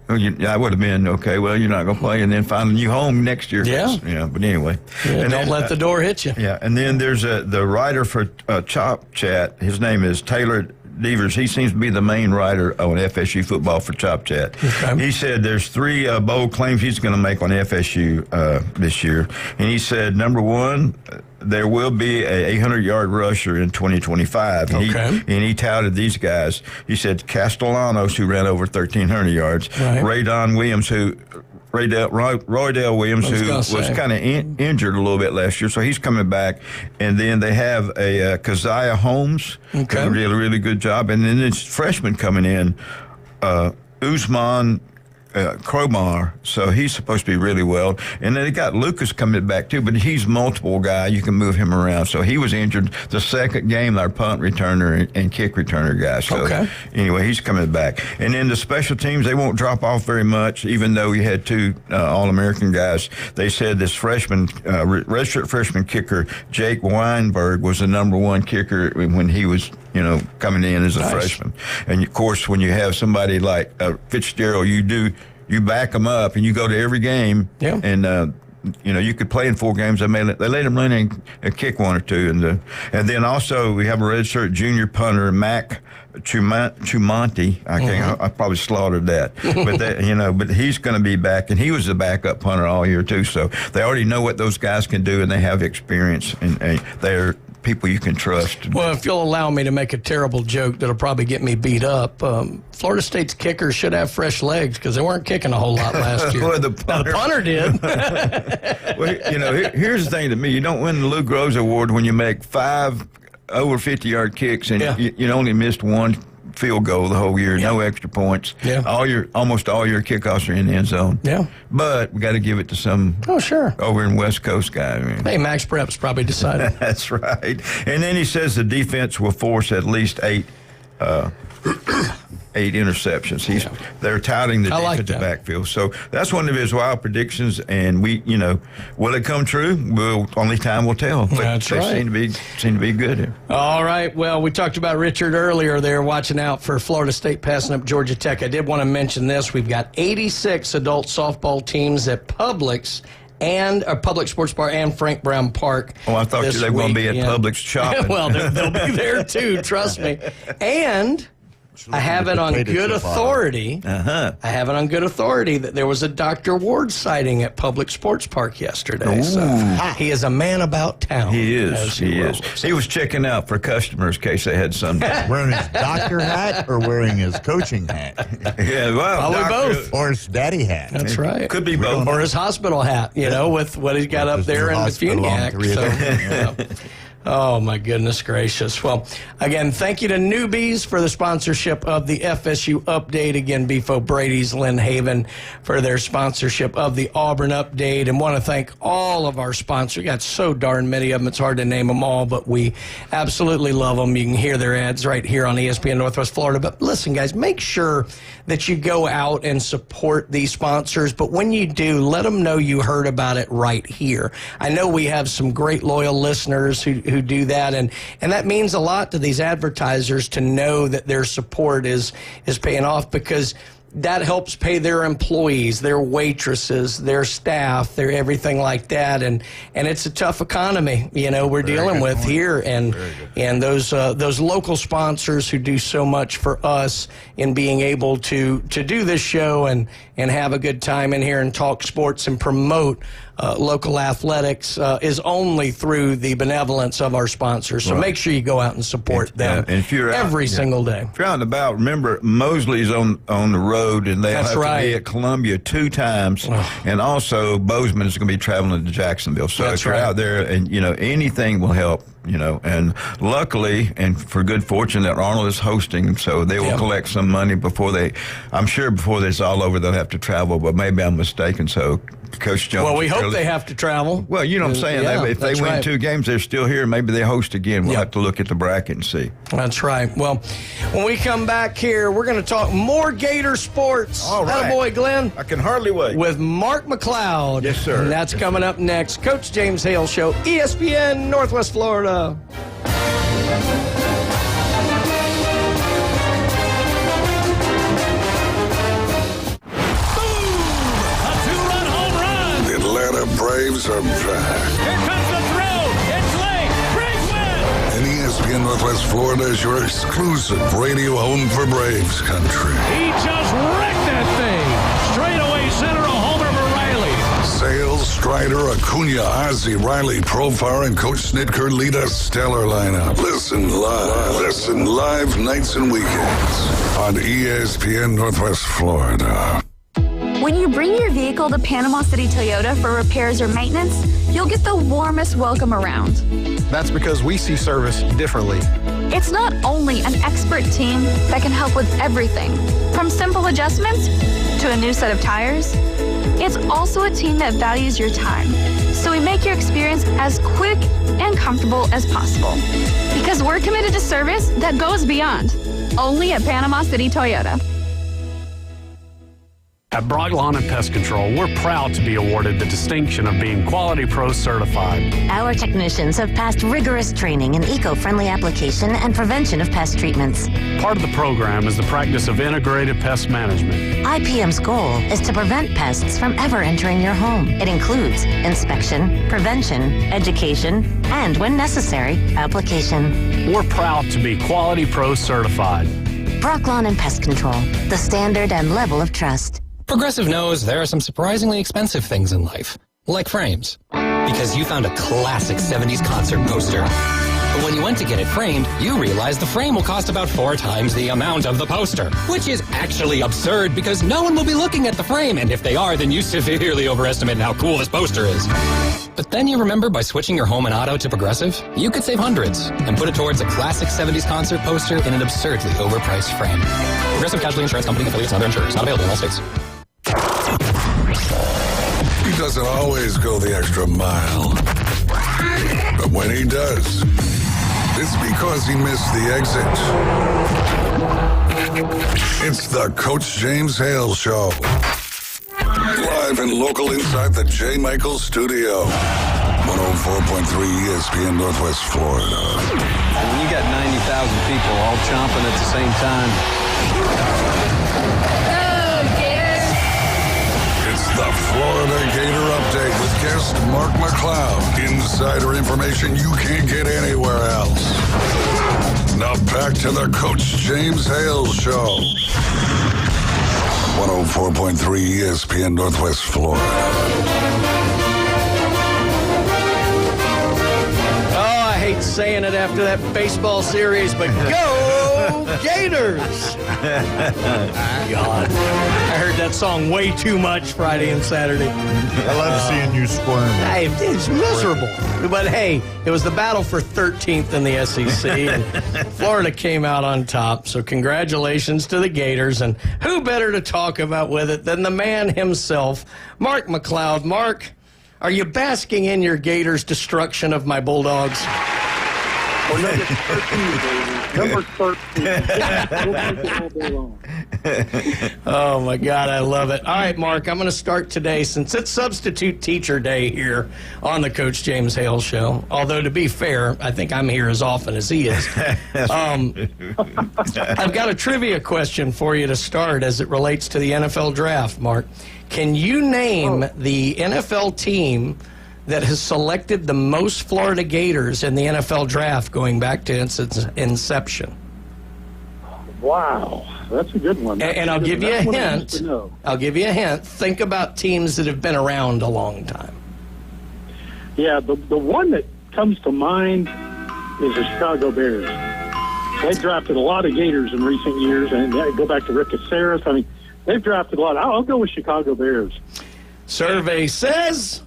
I would have been, okay, well, you're not going to play, and then find a new home next year. But anyway. And don't let the door hit you. Yeah, and then there's the writer for Chop Chat. His name is Taylor Devers. He seems to be the main writer on FSU football for Chop Chat. Okay. He said there's 3 bold claims he's going to make on FSU this year. And he said, number 1, there will be a 800-yard rusher in 2025. And he touted these guys. He said Castellanos, who ran over 1,300 yards. Right. Roydell Williams, who was kind of injured a little bit last year, so he's coming back. And then they have a Keziah Holmes, who did a really good job. And then this freshman coming in, Usman Cromar, so he's supposed to be really well. And then they got Lucas coming back too, but he's multiple guy. You can move him around. So he was injured the second game, our punt returner and kick returner guy. So anyway, he's coming back. And then the special teams, they won't drop off very much, even though we had 2 All-American guys. They said this freshman, redshirt freshman kicker, Jake Weinberg, was the number 1 kicker when he was coming in as a freshman. And of course, when you have somebody like Fitzgerald, you back them up and you go to every game. Yeah. And you could play in 4 games. They let him run and kick 1 or 2, and then also we have a redshirt junior punter, Mac Chumonte. I probably slaughtered that, but he's going to be back, and he was the backup punter all year too. So they already know what those guys can do, and they have experience, and they're people you can trust. Well, if you'll allow me to make a terrible joke that'll probably get me beat up, Florida State's kickers should have fresh legs because they weren't kicking a whole lot last year. Well, the punter did. Well, here's the thing to me. You don't win the Lou Groves Award when you make 5 over 50-yard kicks and you only missed 1 field goal the whole year, no extra points. Yeah. Almost all your kickoffs are in the end zone. Yeah. But we got to give it to some over in West Coast guy. I mean. Hey, Max Prep's probably decided. That's right. And then he says the defense will force at least 8 interceptions. They're touting the defensive backfield. So that's one of his wild predictions, and will it come true? Only time will tell. But that's right. Seem to be good here. All right. Well, we talked about Richard earlier there, watching out for Florida State passing up Georgia Tech. I did want to mention this. We've got 86 adult softball teams at Publix and a Public Sports Bar and Frank Brown Park. Oh, I thought they were going to be at Publix shopping. Well, they'll be there too, trust me. And I have it on good authority. I have it on good authority that there was a Dr. Ward sighting at Public Sports Park yesterday. So he is a man about town. He is. He was checking out for customers in case they had something. Wearing his doctor hat or wearing his coaching hat? Yeah, well, probably both. Or his daddy hat. That's right. Could be both. Or his hospital hat, with what he's got up there in the Funiac. Oh, my goodness gracious. Well, again, thank you to Newbies for the sponsorship of the FSU Update. Again, Beef O'Brady's, Lynn Haven for their sponsorship of the Auburn Update. And want to thank all of our sponsors. We got so darn many of them, it's hard to name them all, but we absolutely love them. You can hear their ads right here on ESPN Northwest Florida. But listen, guys, make sure that you go out and support these sponsors. But when you do, let them know you heard about it right here. I know we have some great loyal listeners who do that, and that means a lot to these advertisers to know that their support is paying off, because that helps pay their employees, their waitresses, their staff, their everything like that, and it's a tough economy, we're dealing with here, and those local sponsors who do so much for us in being able to do this show and have a good time in here and talk sports and promote local athletics is only through the benevolence of our sponsors. So make sure you go out and support them every single day. If you're out and about, remember Mosley's on the road, and they'll have to be at Columbia 2 times, and also Bozeman is going to be traveling to Jacksonville. So if you're out there, and anything will help. And luckily, and for good fortune, that Arnold is hosting, so they will collect some money before it's all over, they'll have to travel, but maybe I'm mistaken. So Coach Jones. Well, we hope they have to travel. Well, you know what I'm saying? If they win 2 games, they're still here. Maybe they host again. We'll have to look at the bracket and see. That's right. Well, when we come back here, we're going to talk more Gator sports. All right. Attaboy, Glenn. I can hardly wait. With Mark McLeod. Yes, sir. And that's coming up next. Coach James Hale Show, ESPN Northwest Florida. Braves are back. Here comes the throw. It's late. Braves win. And ESPN Northwest Florida is your exclusive radio home for Braves country. He just wrecked that thing. Straight away center, a homer for Riley. Sales, Strider, Acuna, Ozzie, Riley, Profar, and Coach Snitker lead a stellar lineup. Listen live nights and weekends on ESPN Northwest Florida. When you bring your vehicle to Panama City Toyota for repairs or maintenance, you'll get the warmest welcome around. That's because we see service differently. It's not only an expert team that can help with everything, from simple adjustments to a new set of tires. It's also a team that values your time, so we make your experience as quick and comfortable as possible. Because we're committed to service that goes beyond. Only at Panama City Toyota. At Brock Lawn and Pest Control, we're proud to be awarded the distinction of being Quality Pro certified. Our technicians have passed rigorous training in eco-friendly application and prevention of pest treatments. Part of the program is the practice of integrated pest management. IPM's goal is to prevent pests from ever entering your home. It includes inspection, prevention, education, and, when necessary, application. We're proud to be Quality Pro certified. Brock Lawn and Pest Control, the standard and level of trust. Progressive knows there are some surprisingly expensive things in life, like frames. Because you found a classic 70s concert poster. But when you went to get it framed, you realized the frame will cost about 4 times the amount of the poster. Which is actually absurd because no one will be looking at the frame, and if they are, then you severely overestimate how cool this poster is. But then you remember by switching your home and auto to Progressive, you could save hundreds and put it towards a classic 70s concert poster in an absurdly overpriced frame. Progressive Casualty Insurance Company, affiliates, and other insurers. Not available in all states. He doesn't always go the extra mile. But when he does, it's because he missed the exit. It's the Coach James Hale Show. Live and local inside the J. Michaels Studio. 104.3 ESPN Northwest Florida. When you got 90,000 people all chomping at the same time. The Florida Gator Update with guest Mark McLeod. Insider information you can't get anywhere else. Now back to the Coach James Hale Show. 104.3 ESPN Northwest Florida. Oh, I hate saying it after that baseball series, but go Gators! God. I heard that song way too much Friday and Saturday. I love seeing you squirm. It's miserable. But hey, it was the battle for 13th in the SEC, and Florida came out on top. So congratulations to the Gators. And who better to talk about with it than the man himself, Mark McLeod. Mark, are you basking in your Gators' destruction of my Bulldogs? Well, number 13, baby. Number 13. Oh, my God, I love it. All right, Mark, I'm going to start today, since it's Substitute Teacher Day here on the Coach James Hale Show. Although, to be fair, I think I'm here as often as he is. I've got a trivia question for you to start as it relates to the NFL Draft, Mark. Can you name the NFL team that has selected the most Florida Gators in the NFL Draft going back to its inception? Wow, that's a good one. And I'll give you a hint. I'll give you a hint. Think about teams that have been around a long time. Yeah, the one that comes to mind is the Chicago Bears. They drafted a lot of Gators in recent years, and go back to Rick Caceres. I mean, they've drafted a lot. I'll go with Chicago Bears. Survey says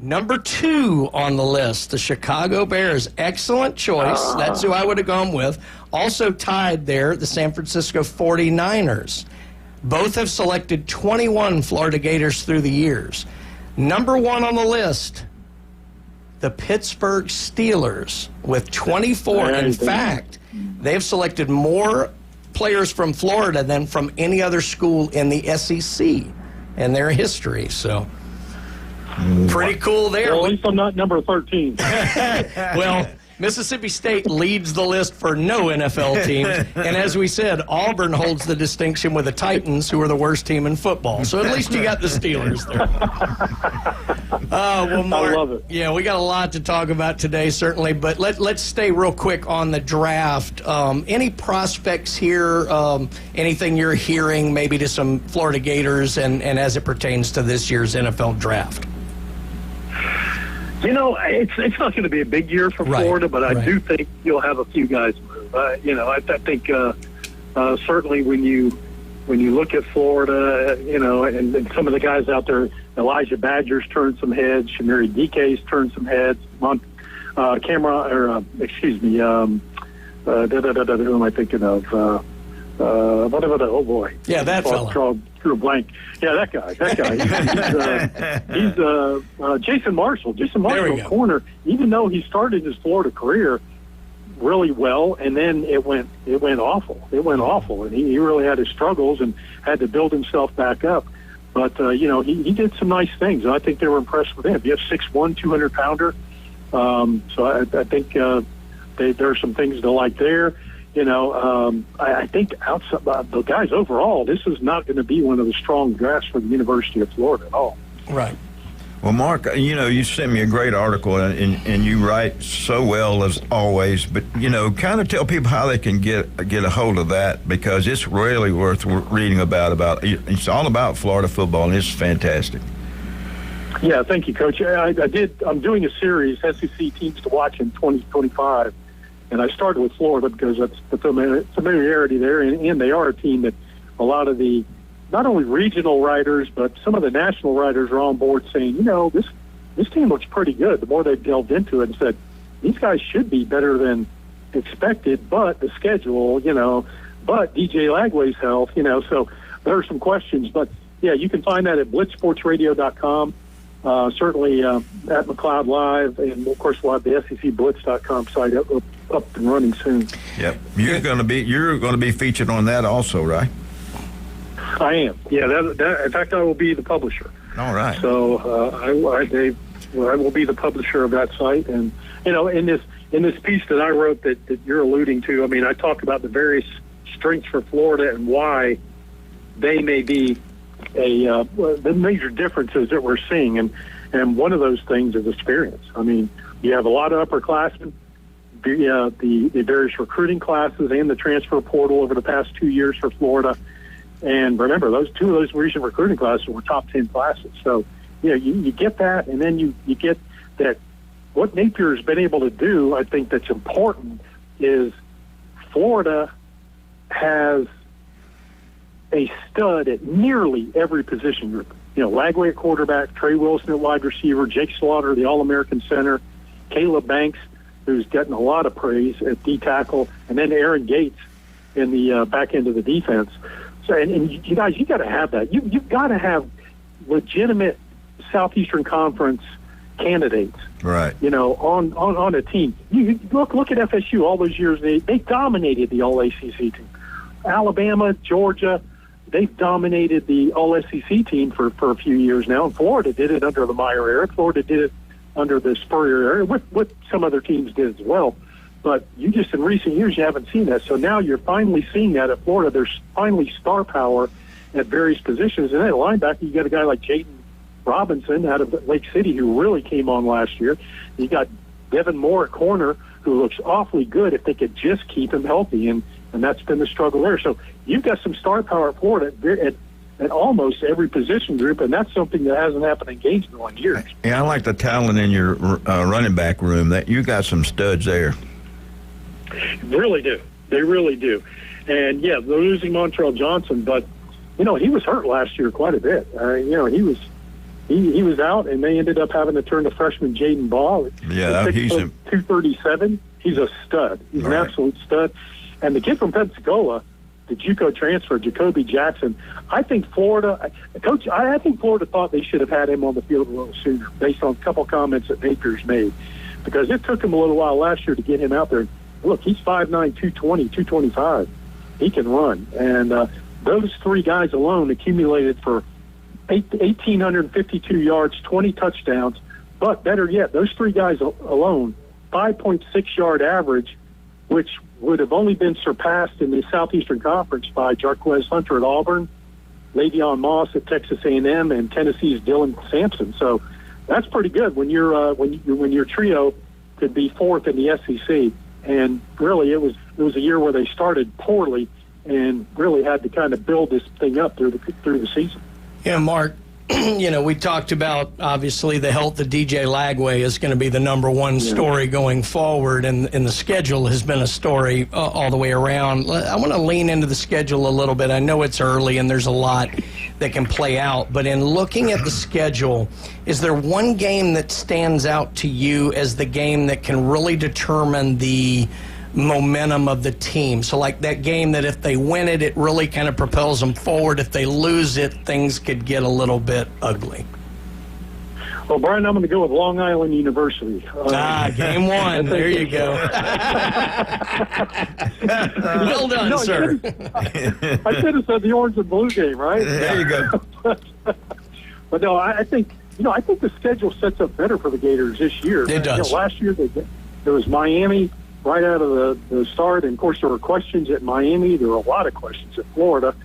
number 2 on the list, the Chicago Bears. Excellent choice. That's who I would have gone with. Also tied there, the San Francisco 49ers. Both have selected 21 Florida Gators through the years. Number 1 on the list, the Pittsburgh Steelers with 24. In fact, they've selected more players from Florida than from any other school in the SEC in their history. So pretty cool there. Well, at least I'm not number 13. Well, Mississippi State leads the list for no NFL teams. And as we said, Auburn holds the distinction with the Titans, who are the worst team in football. So at least you got the Steelers there. Well, Mark, I love it. Yeah, we got a lot to talk about today, certainly. But let's stay real quick on the draft. Any prospects here, anything you're hearing maybe to some Florida Gators and as it pertains to this year's NFL draft? You know, it's not going to be a big year for Florida, but I do think you'll have a few guys move. I think certainly when you look at Florida, and some of the guys out there, Elijah Badger's turned some heads, Shamiri DK's turned some heads, excuse me, who am I thinking of? Oh boy. Yeah, that fella. Drew a blank. Yeah, that guy. He's Jason Marshall. Jason Marshall, corner. Even though he started his Florida career really well, and then it went awful. It went awful, and he really had his struggles and had to build himself back up. But he did some nice things, and I think they were impressed with him. He has 6'1", 200-pounder. So I think there are some things to like there. I think outside the guys overall, this is not going to be one of the strong drafts for the University of Florida at all. Right. Well, Mark, you sent me a great article, and you write so well as always. But kind of tell people how they can get a hold of that, because it's really worth reading about. It's all about Florida football, and it's fantastic. Yeah, thank you, Coach. I'm doing a series, SEC Teams to Watch in 2025. And I started with Florida because that's the familiarity there, and they are a team that a lot of the, not only regional writers, but some of the national writers are on board saying, this team looks pretty good. The more they delved into it and said, these guys should be better than expected, but the schedule, but DJ Lagway's health, so there are some questions. But, yeah, you can find that at blitzsportsradio.com. Certainly at McLeod Live, and of course we'll have the SECblitz.com site up and running soon. Yep, you're going to be featured on that also, right? I am. Yeah, that in fact I will be the publisher. All right. So I will be the publisher of that site, and in this piece that I wrote that you're alluding to, I mean, I talk about the various strengths for Florida and why they may be the major differences that we're seeing, and one of those things is experience. I mean, you have a lot of upperclassmen, the various recruiting classes and the transfer portal over the past 2 years for Florida. And remember, two of those recent recruiting classes were top 10 classes. So, you get that, and then you get that. What Napier has been able to do, I think that's important, is Florida has a stud at nearly every position group. Lagway at quarterback, Trey Wilson at wide receiver, Jake Slaughter, the All-American center, Caleb Banks, who's getting a lot of praise at D-tackle, and then Aaron Gates in the back end of the defense. So, and you guys, you got to have that. You've got to have legitimate Southeastern Conference candidates. Right. On a team. You look at FSU. All those years they dominated the All-ACC team. Alabama, Georgia, they've dominated the All-SEC team for a few years now. And Florida did it under the Meyer era. Florida did it under the Spurrier era. What some other teams did as well. But in recent years, you haven't seen that. So now you're finally seeing that at Florida. There's finally star power at various positions. And at linebacker, you got a guy like Jaden Robinson out of Lake City who really came on last year. You got Devin Moore at corner who looks awfully good if they could just keep him healthy. And that's been the struggle there. So you've got some star power at Florida at almost every position group, and that's something that hasn't happened in Gainesville in years. Yeah, I like the talent in your running back room. That you got some studs there. Really do. They really do. And, yeah, they're losing Montrell Johnson, but, he was hurt last year quite a bit. He was out, and they ended up having to turn to freshman Jaden Ball. Yeah, he's 237. He's a stud. He's an absolute stud. And the kid from Pensacola, the JUCO transfer, Jacoby Jackson, I think Florida thought they should have had him on the field a little sooner based on a couple comments that Napier's made, because it took him a little while last year to get him out there. Look, he's 5'9", 220, 225. He can run. And those three guys alone accumulated for 1,852 yards, 20 touchdowns. But better yet, those three guys alone, 5.6-yard average, which would have only been surpassed in the Southeastern Conference by Jarquez Hunter at Auburn, Le'Veon Moss at Texas A&M, and Tennessee's Dylan Sampson. So that's pretty good when your trio could be fourth in the SEC. And really, it was a year where they started poorly and really had to kind of build this thing up through the season. Yeah, Mark, we talked about, obviously, the health of DJ Lagway is going to be the number one story going forward, and the schedule has been a story all the way around. I want to lean into the schedule a little bit. I know it's early and there's a lot that can play out. But in looking at the schedule, is there one game that stands out to you as the game that can really determine the momentum of the team? So like that game that if they win it, it really kind of propels them forward. If they lose it, things could get a little bit ugly. Well, Brian, I'm going to go with Long Island University. Game one. There you go. Well done, sir. I should have said the orange and blue game, right? There you go. But no, I think the schedule sets up better for the Gators this year. It does. Last year there was Miami right out of the start, and of course there were questions at Miami. There were a lot of questions at Florida,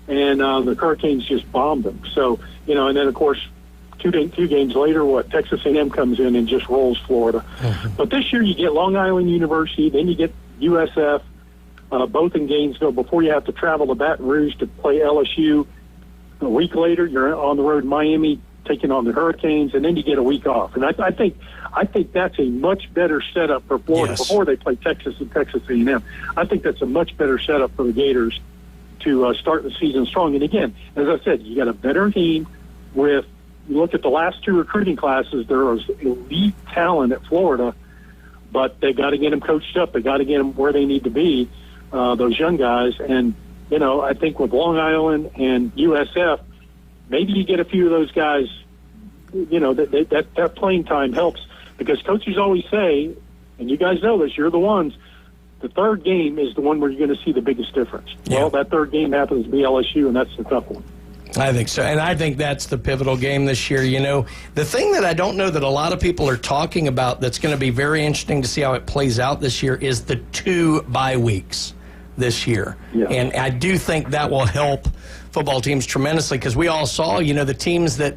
and the Hurricanes just bombed them. So and then of course. Two games later, Texas A&M comes in and just rolls Florida. Mm-hmm. But this year you get Long Island University, then you get USF, both in Gainesville, before you have to travel to Baton Rouge to play LSU. A week later, you're on the road in Miami taking on the Hurricanes, and then you get a week off. And I think that's a much better setup for Florida before they play Texas and Texas A&M. I think that's a much better setup for the Gators to start the season strong. And again, as I said, you got a better team with. You look at the last two recruiting classes, there was elite talent at Florida, but they got to get them coached up. They got to get them where they need to be, those young guys. And, I think with Long Island and USF, maybe you get a few of those guys, that playing time helps because coaches always say, and you guys know this, you're the ones, the third game is the one where you're going to see the biggest difference. Yeah. Well, that third game happens to be LSU, and that's the tough one. I think so, and I think that's the pivotal game this year. The thing that I don't know that a lot of people are talking about that's going to be very interesting to see how it plays out this year is the 2 bye weeks this year. Yeah. And I do think that will help football teams tremendously because we all saw, the teams that,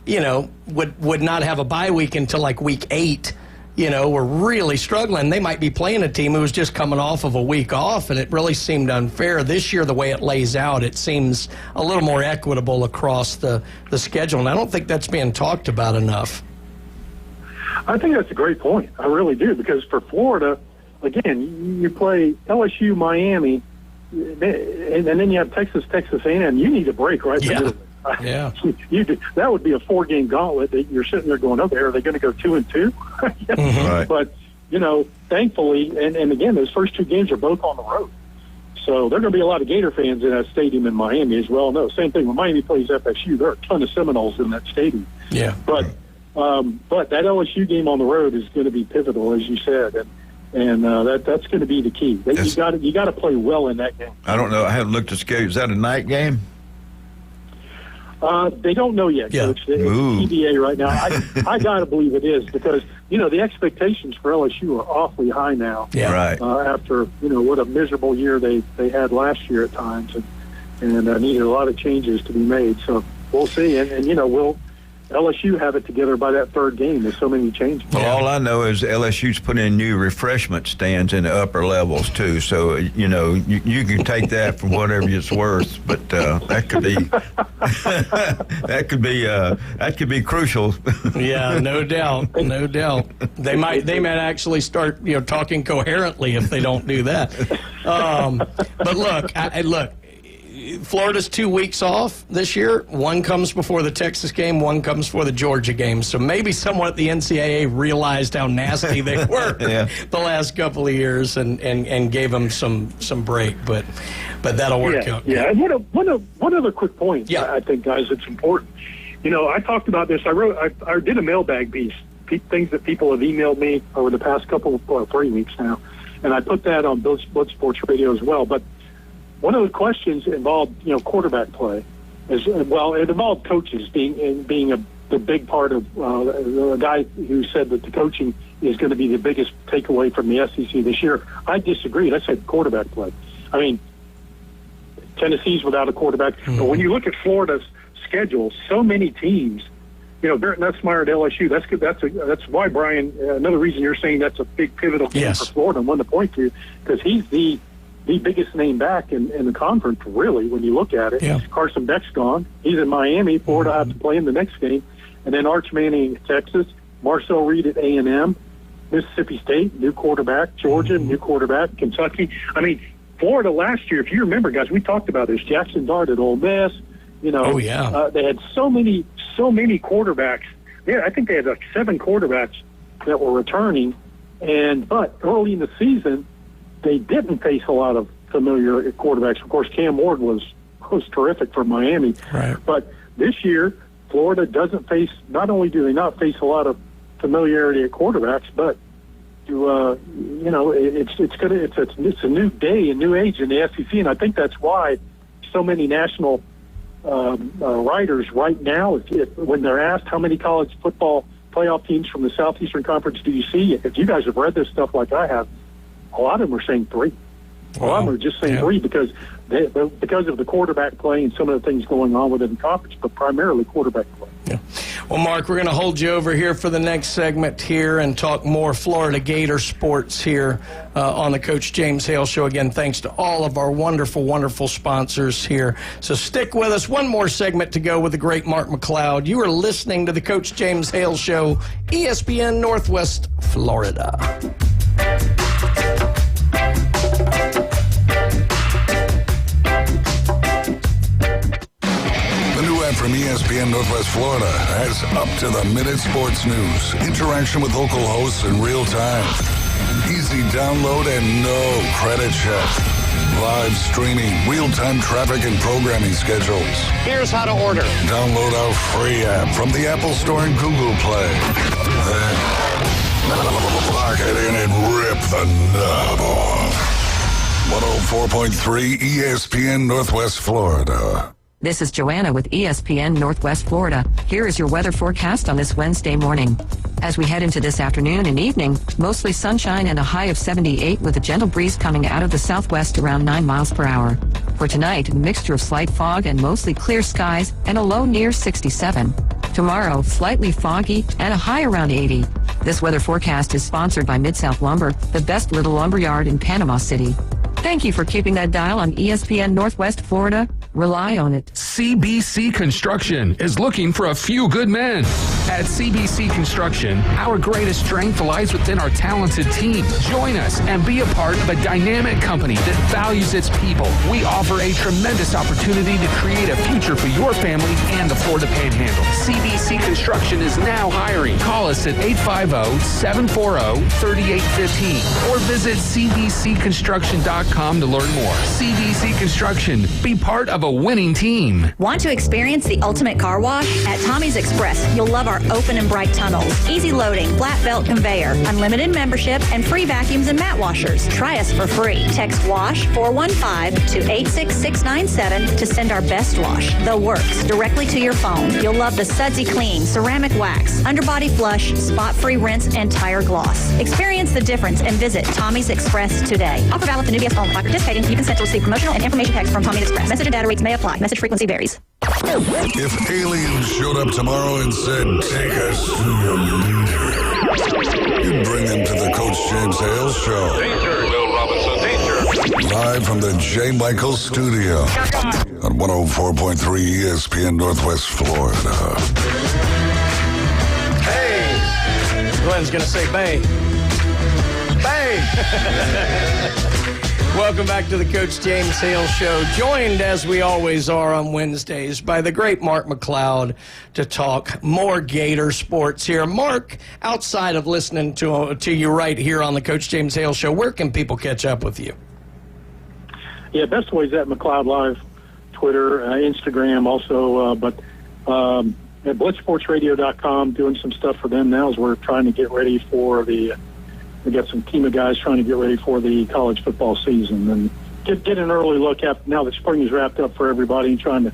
would not have a bye week until like week 8, were really struggling. They might be playing a team who was just coming off of a week off, and it really seemed unfair. This year, the way it lays out, it seems a little more equitable across the schedule, and I don't think that's being talked about enough. I think that's a great point. I really do, because for Florida, again, you play LSU, Miami, and then you have Texas A&M. You need a break right in the middle. Yeah, that would be a 4-game gauntlet that you're sitting there going, okay, are they going to go 2-2? Mm-hmm. Right. But, thankfully, and again, those first 2 games are both on the road. So there are going to be a lot of Gator fans in that stadium in Miami as well. No, same thing when Miami plays FSU. There are a ton of Seminoles in that stadium. Yeah. But that LSU game on the road is going to be pivotal, as you said, and that's going to be the key. You got to play well in that game. I don't know. I haven't looked at the schedule. Is that a night game? They don't know yet, Coach. It's TBA right now. I got to believe it is because, the expectations for LSU are awfully high now. Yeah. Right. After, what a miserable year they had last year at times and needed a lot of changes to be made. So we'll see. And we'll LSU have it together by that third game. There's so many changes. Well, all I know is LSU's put in new refreshment stands in the upper levels too. So you can take that for whatever it's worth. But that could be crucial. Yeah, no doubt. They might actually start talking coherently if they don't do that. But look. Florida's 2 weeks off this year. One comes before the Texas game, one comes before the Georgia game. So maybe someone at the NCAA realized how nasty they were the last couple of years and gave them some break. But that'll work out. Yeah. And one other quick point. Yeah. I think, guys, it's important. I talked about this. I did a mailbag piece, things that people have emailed me over the past 3 weeks now, and I put that on Blood Sports Radio as well. But one of the questions involved, quarterback play as well. It involved coaches being the big part of the guy who said that the coaching is going to be the biggest takeaway from the SEC this year. I disagreed. I said quarterback play. I mean, Tennessee's without a quarterback, but when you look at Florida's schedule, so many teams. Barrett Nussmeier at LSU. That's good. That's why, Brian. Another reason you're saying that's a big pivotal game for Florida. And one to point to because he's the biggest name back in the conference, really, when you look at it. Yeah. Carson Beck's gone. He's in Miami. Florida has to play in the next game. And then Arch Manning at Texas, Marcel Reed at A&M, Mississippi State, new quarterback, Georgia, new quarterback, Kentucky. I mean, Florida last year, if you remember, guys, we talked about this. Jackson Dart at Ole Miss, You know, Oh, yeah. They had so many quarterbacks. Yeah, I think they had like 7 quarterbacks that were returning, but early in the season, they didn't face a lot of familiar quarterbacks. Of course, Cam Ward was terrific for Miami. Right. But this year, Florida doesn't face. Not only do they not face a lot of familiarity at quarterbacks, but it's a new day, a new age in the SEC, and I think that's why so many national writers right now, when they're asked how many college football playoff teams from the Southeastern Conference do you see, if you guys have read this stuff like I have, a lot of them are saying 3. A lot of them are just saying 3 because of the quarterback play and some of the things going on within the conference, but primarily quarterback play. Yeah. Well, Mark, we're going to hold you over here for the next segment here and talk more Florida Gator sports here on the Coach James Hale Show. Again, thanks to all of our wonderful, wonderful sponsors here. So stick with us. One more segment to go with the great Mark McLeod. You are listening to the Coach James Hale Show, ESPN Northwest Florida. From ESPN Northwest Florida has up-to-the-minute sports news, interaction with local hosts in real time, easy download and no credit check, live streaming, real-time traffic and programming schedules. Here's how to order. Download our free app from the Apple Store and Google Play. Then lock it in and rip the knob off. 104.3 ESPN Northwest Florida. This is Joanna with ESPN Northwest Florida. Here is your weather forecast on this Wednesday morning. As we head into this afternoon and evening, mostly sunshine and a high of 78 with a gentle breeze coming out of the southwest around 9 miles per hour. For tonight, a mixture of slight fog and mostly clear skies and a low near 67. Tomorrow, slightly foggy and a high around 80. This weather forecast is sponsored by Mid-South Lumber, the best little lumber yard in Panama City. Thank you for keeping that dial on ESPN Northwest Florida. Rely on it. CBC Construction is looking for a few good men. At CBC Construction, our greatest strength lies within our talented team. Join us and be a part of a dynamic company that values its people. We offer a tremendous opportunity to create a future for your family and the Florida Panhandle. CBC Construction is now hiring. Call us at 850-740-3815 or visit cbcconstruction.com to learn more. CBC Construction. Be part of a winning team. Want to experience the ultimate car wash? At Tommy's Express, you'll love our open and bright tunnels, easy loading, flat belt conveyor, unlimited membership, and free vacuums and mat washers. Try us for free. Text WASH 415 to 86697 to send our best wash, The Works, directly to your phone. You'll love the sudsy clean, ceramic wax, underbody flush, spot-free rinse, and tire gloss. Experience the difference and visit Tommy's Express today. Offer valid for new guests only. By participating, you consent to receive promotional and information text from Tommy's Express. Message and data rates may apply. Message frequency varies. If aliens showed up tomorrow and said, take us to your leader, you'd bring them to the Coach James Hale Show. Danger, Bill Robinson, danger. Live from the J. Michael Studio on 104.3 ESPN Northwest Florida. Hey! Glenn's going to say bang. Bang! Welcome back to the Coach James Hale Show, joined as we always are on Wednesdays by the great Mark McLeod to talk more Gator sports here. Mark, outside of listening to you right here on the Coach James Hale Show, where can people catch up with you? Yeah, best way is at McLeod Live, Twitter, Instagram also, but at blitzsportsradio.com, doing some stuff for them now as we're trying to get ready for we got some team of guys trying to get ready for the college football season and get an early look at now that spring is wrapped up for everybody and trying to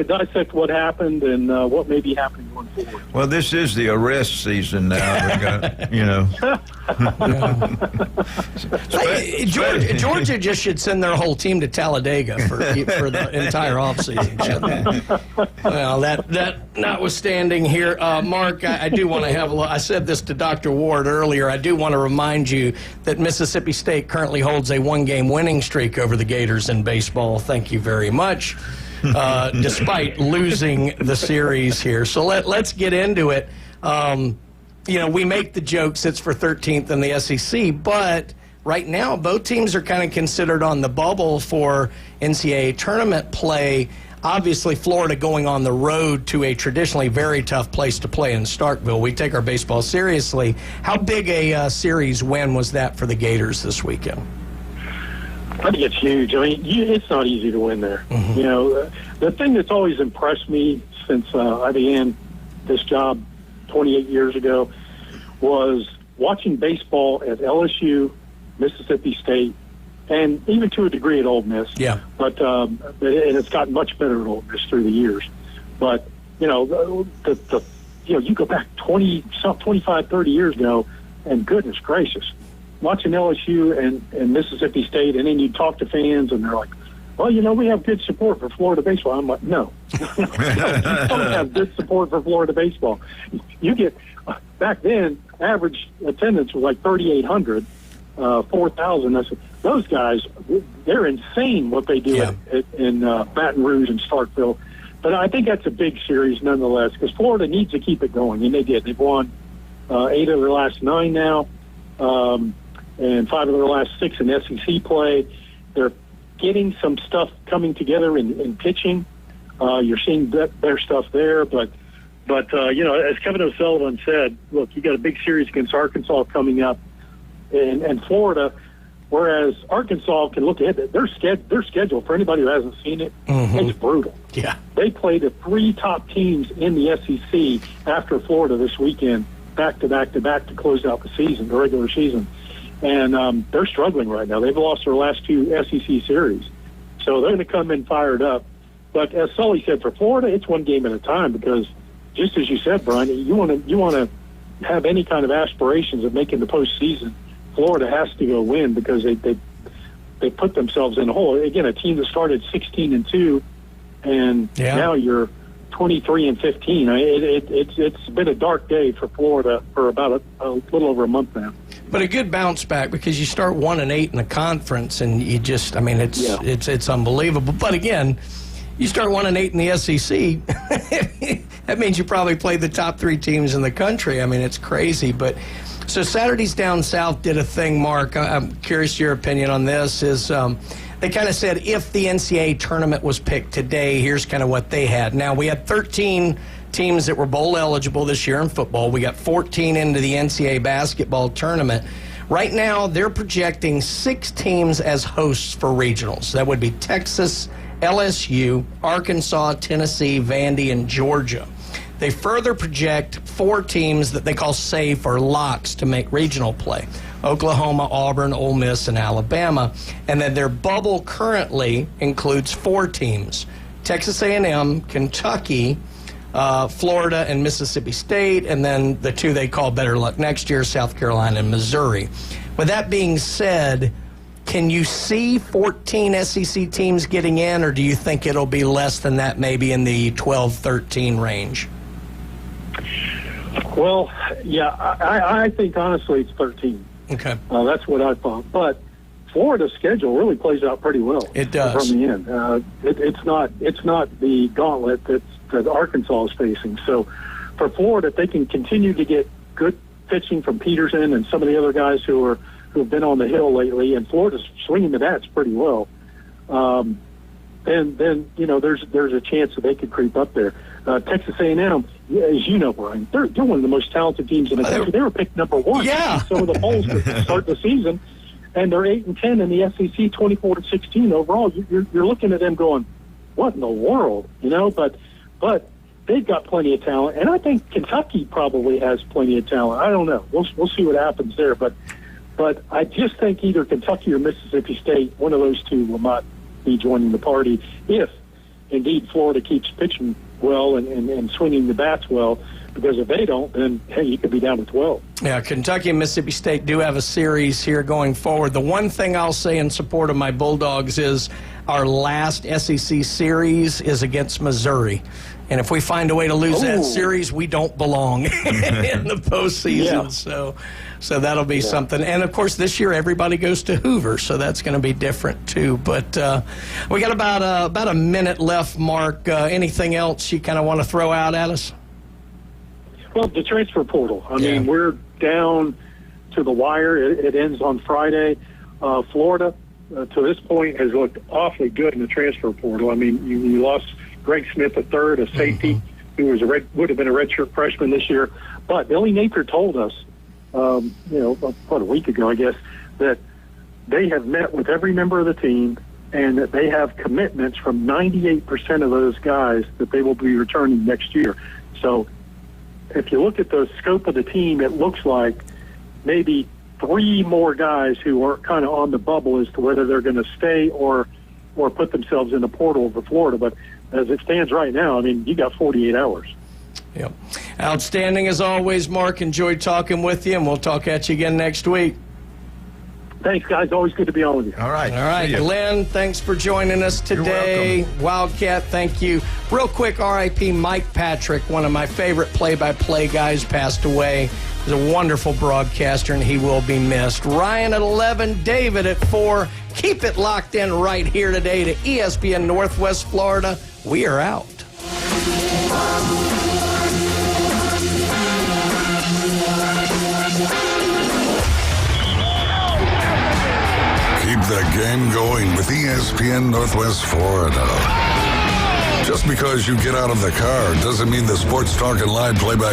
dissect what happened and what may be happening going forward. Well, this is the arrest season now. We got, Georgia just should send their whole team to Talladega for the entire offseason. Well, that notwithstanding here, Mark, I do want to have I said this to Dr. Ward earlier. I do want to remind you that Mississippi State currently holds a one-game winning streak over the Gators in baseball. Thank you very much. Despite losing the series here. So let's get into it. We make the jokes it's for 13th in the SEC, but right now both teams are kind of considered on the bubble for NCAA tournament play. obviously Florida going on the road to a traditionally very tough place to play in Starkville. We take our baseball seriously. How big a series win was that for the Gators this weekend? I think it's huge. I mean, it's not easy to win there. Mm-hmm. You know, the thing that's always impressed me since I began this job 28 years ago was watching baseball at LSU, Mississippi State, and even to a degree at Ole Miss. Yeah. But and it's gotten much better at Ole Miss through the years. But you know, you go back 25, 30 years ago, and goodness gracious, watching LSU and Mississippi State, and then you talk to fans, and they're like, well, you know, we have good support for Florida baseball. I'm like, no, you don't have good support for Florida baseball. You get back then, average attendance was like 3,800, 4,000. I said, those guys, they're insane what they do in Baton Rouge and Starkville. But I think that's a big series nonetheless, because Florida needs to keep it going, and they did. They've won 8 of their last 9 now, and 5 of their last 6 in SEC play. They're getting some stuff coming together in pitching. You're seeing their stuff there, but you know, as Kevin O'Sullivan said, look, you got a big series against Arkansas coming up, and Florida. Whereas Arkansas can look ahead, their schedule for anybody who hasn't seen it, it's brutal. Yeah, they play the 3 top teams in the SEC after Florida this weekend, back to back to close out the season, the regular season, and they're struggling right now. They've lost their last 2 SEC series, so they're going to come in fired up. But as Sully said, for Florida, it's one game at a time, because just as you said, Brian, you want to have any kind of aspirations of making the postseason. Florida has to go win, because they put themselves in a hole. Again, a team that started 16-2, and now you're 23-15. It's been a dark day for Florida for about a little over a month now. But a good bounce back, because you start 1-8 in the conference, and you just, I mean, it's unbelievable. But again, you start 1-8 in the SEC, that means you probably played the top 3 teams in the country. I mean, it's crazy. But so Saturdays Down South did a thing, Mark. I'm curious your opinion on this. Is they kind of said if the NCAA tournament was picked today, here's kind of what they had. Now, we had 13 teams that were bowl eligible this year in football. We got 14 into the NCAA basketball tournament. Right now, they're projecting 6 teams as hosts for regionals. That would be Texas, LSU, Arkansas, Tennessee, Vandy, and Georgia. They further project 4 teams that they call safe or locks to make regional play: Oklahoma, Auburn, Ole Miss, and Alabama. And then their bubble currently includes 4 teams: Texas A&M, Kentucky, Florida, and Mississippi State, and then the 2 they call better luck next year, South Carolina and Missouri. With that being said, can you see 14 SEC teams getting in, or do you think it'll be less than that, maybe in the 12-13 range? Well, yeah, I think honestly it's 13. Okay. That's what I thought. But Florida's schedule really plays out pretty well. It does. From the end. It's not the gauntlet that Arkansas is facing. So for Florida, if they can continue to get good pitching from Peterson and some of the other guys who have been on the hill lately, and Florida's swinging the bats pretty well, then you know there's a chance that they could creep up there. Texas A&M, as you know, Brian, they're one of the most talented teams in the country. They were picked number 1 in some of the polls to start the season, and they're 8-10 in the SEC, 24-16 overall. You're looking at them going, what in the world, you know? But they've got plenty of talent, and I think Kentucky probably has plenty of talent. I don't know. We'll see what happens there, but I just think either Kentucky or Mississippi State, one of those 2 will not be joining the party if indeed Florida keeps pitching well and swinging the bats well, because if they don't, then, hey, you could be down to 12. Yeah, Kentucky and Mississippi State do have a series here going forward. The one thing I'll say in support of my Bulldogs is our last SEC series is against Missouri. And if we find a way to lose that series, we don't belong in the postseason. Yeah. So that'll be something. And, of course, this year everybody goes to Hoover, so that's going to be different too. But we got about a minute left, Mark. Anything else you kind of want to throw out at us? Well, the transfer portal. I mean, we're down to the wire. It ends on Friday. Florida, to this point, has looked awfully good in the transfer portal. I mean, you lost Greg Smith, a third, a safety, who would have been a redshirt freshman this year. But Billy Napier told us, about a week ago, I guess, that they have met with every member of the team and that they have commitments from 98% of those guys that they will be returning next year. So if you look at the scope of the team, it looks like maybe 3 more guys who are kind of on the bubble as to whether they're going to stay or put themselves in the portal for Florida. But as it stands right now, I mean, you got 48 hours. Yep. Outstanding as always, Mark. Enjoyed talking with you, and we'll talk at you again next week. Thanks, guys. Always good to be on with you. All right. All right, Glenn, thanks for joining us today. Wildcat, thank you. Real quick, R.I.P. Mike Patrick, one of my favorite play-by-play guys, passed away. He's a wonderful broadcaster, and he will be missed. Ryan at 11, David at 4. Keep it locked in right here today to ESPN Northwest Florida. We are out. Keep the game going with ESPN Northwest Florida. Just because you get out of the car doesn't mean the Sports Talk and Live play-by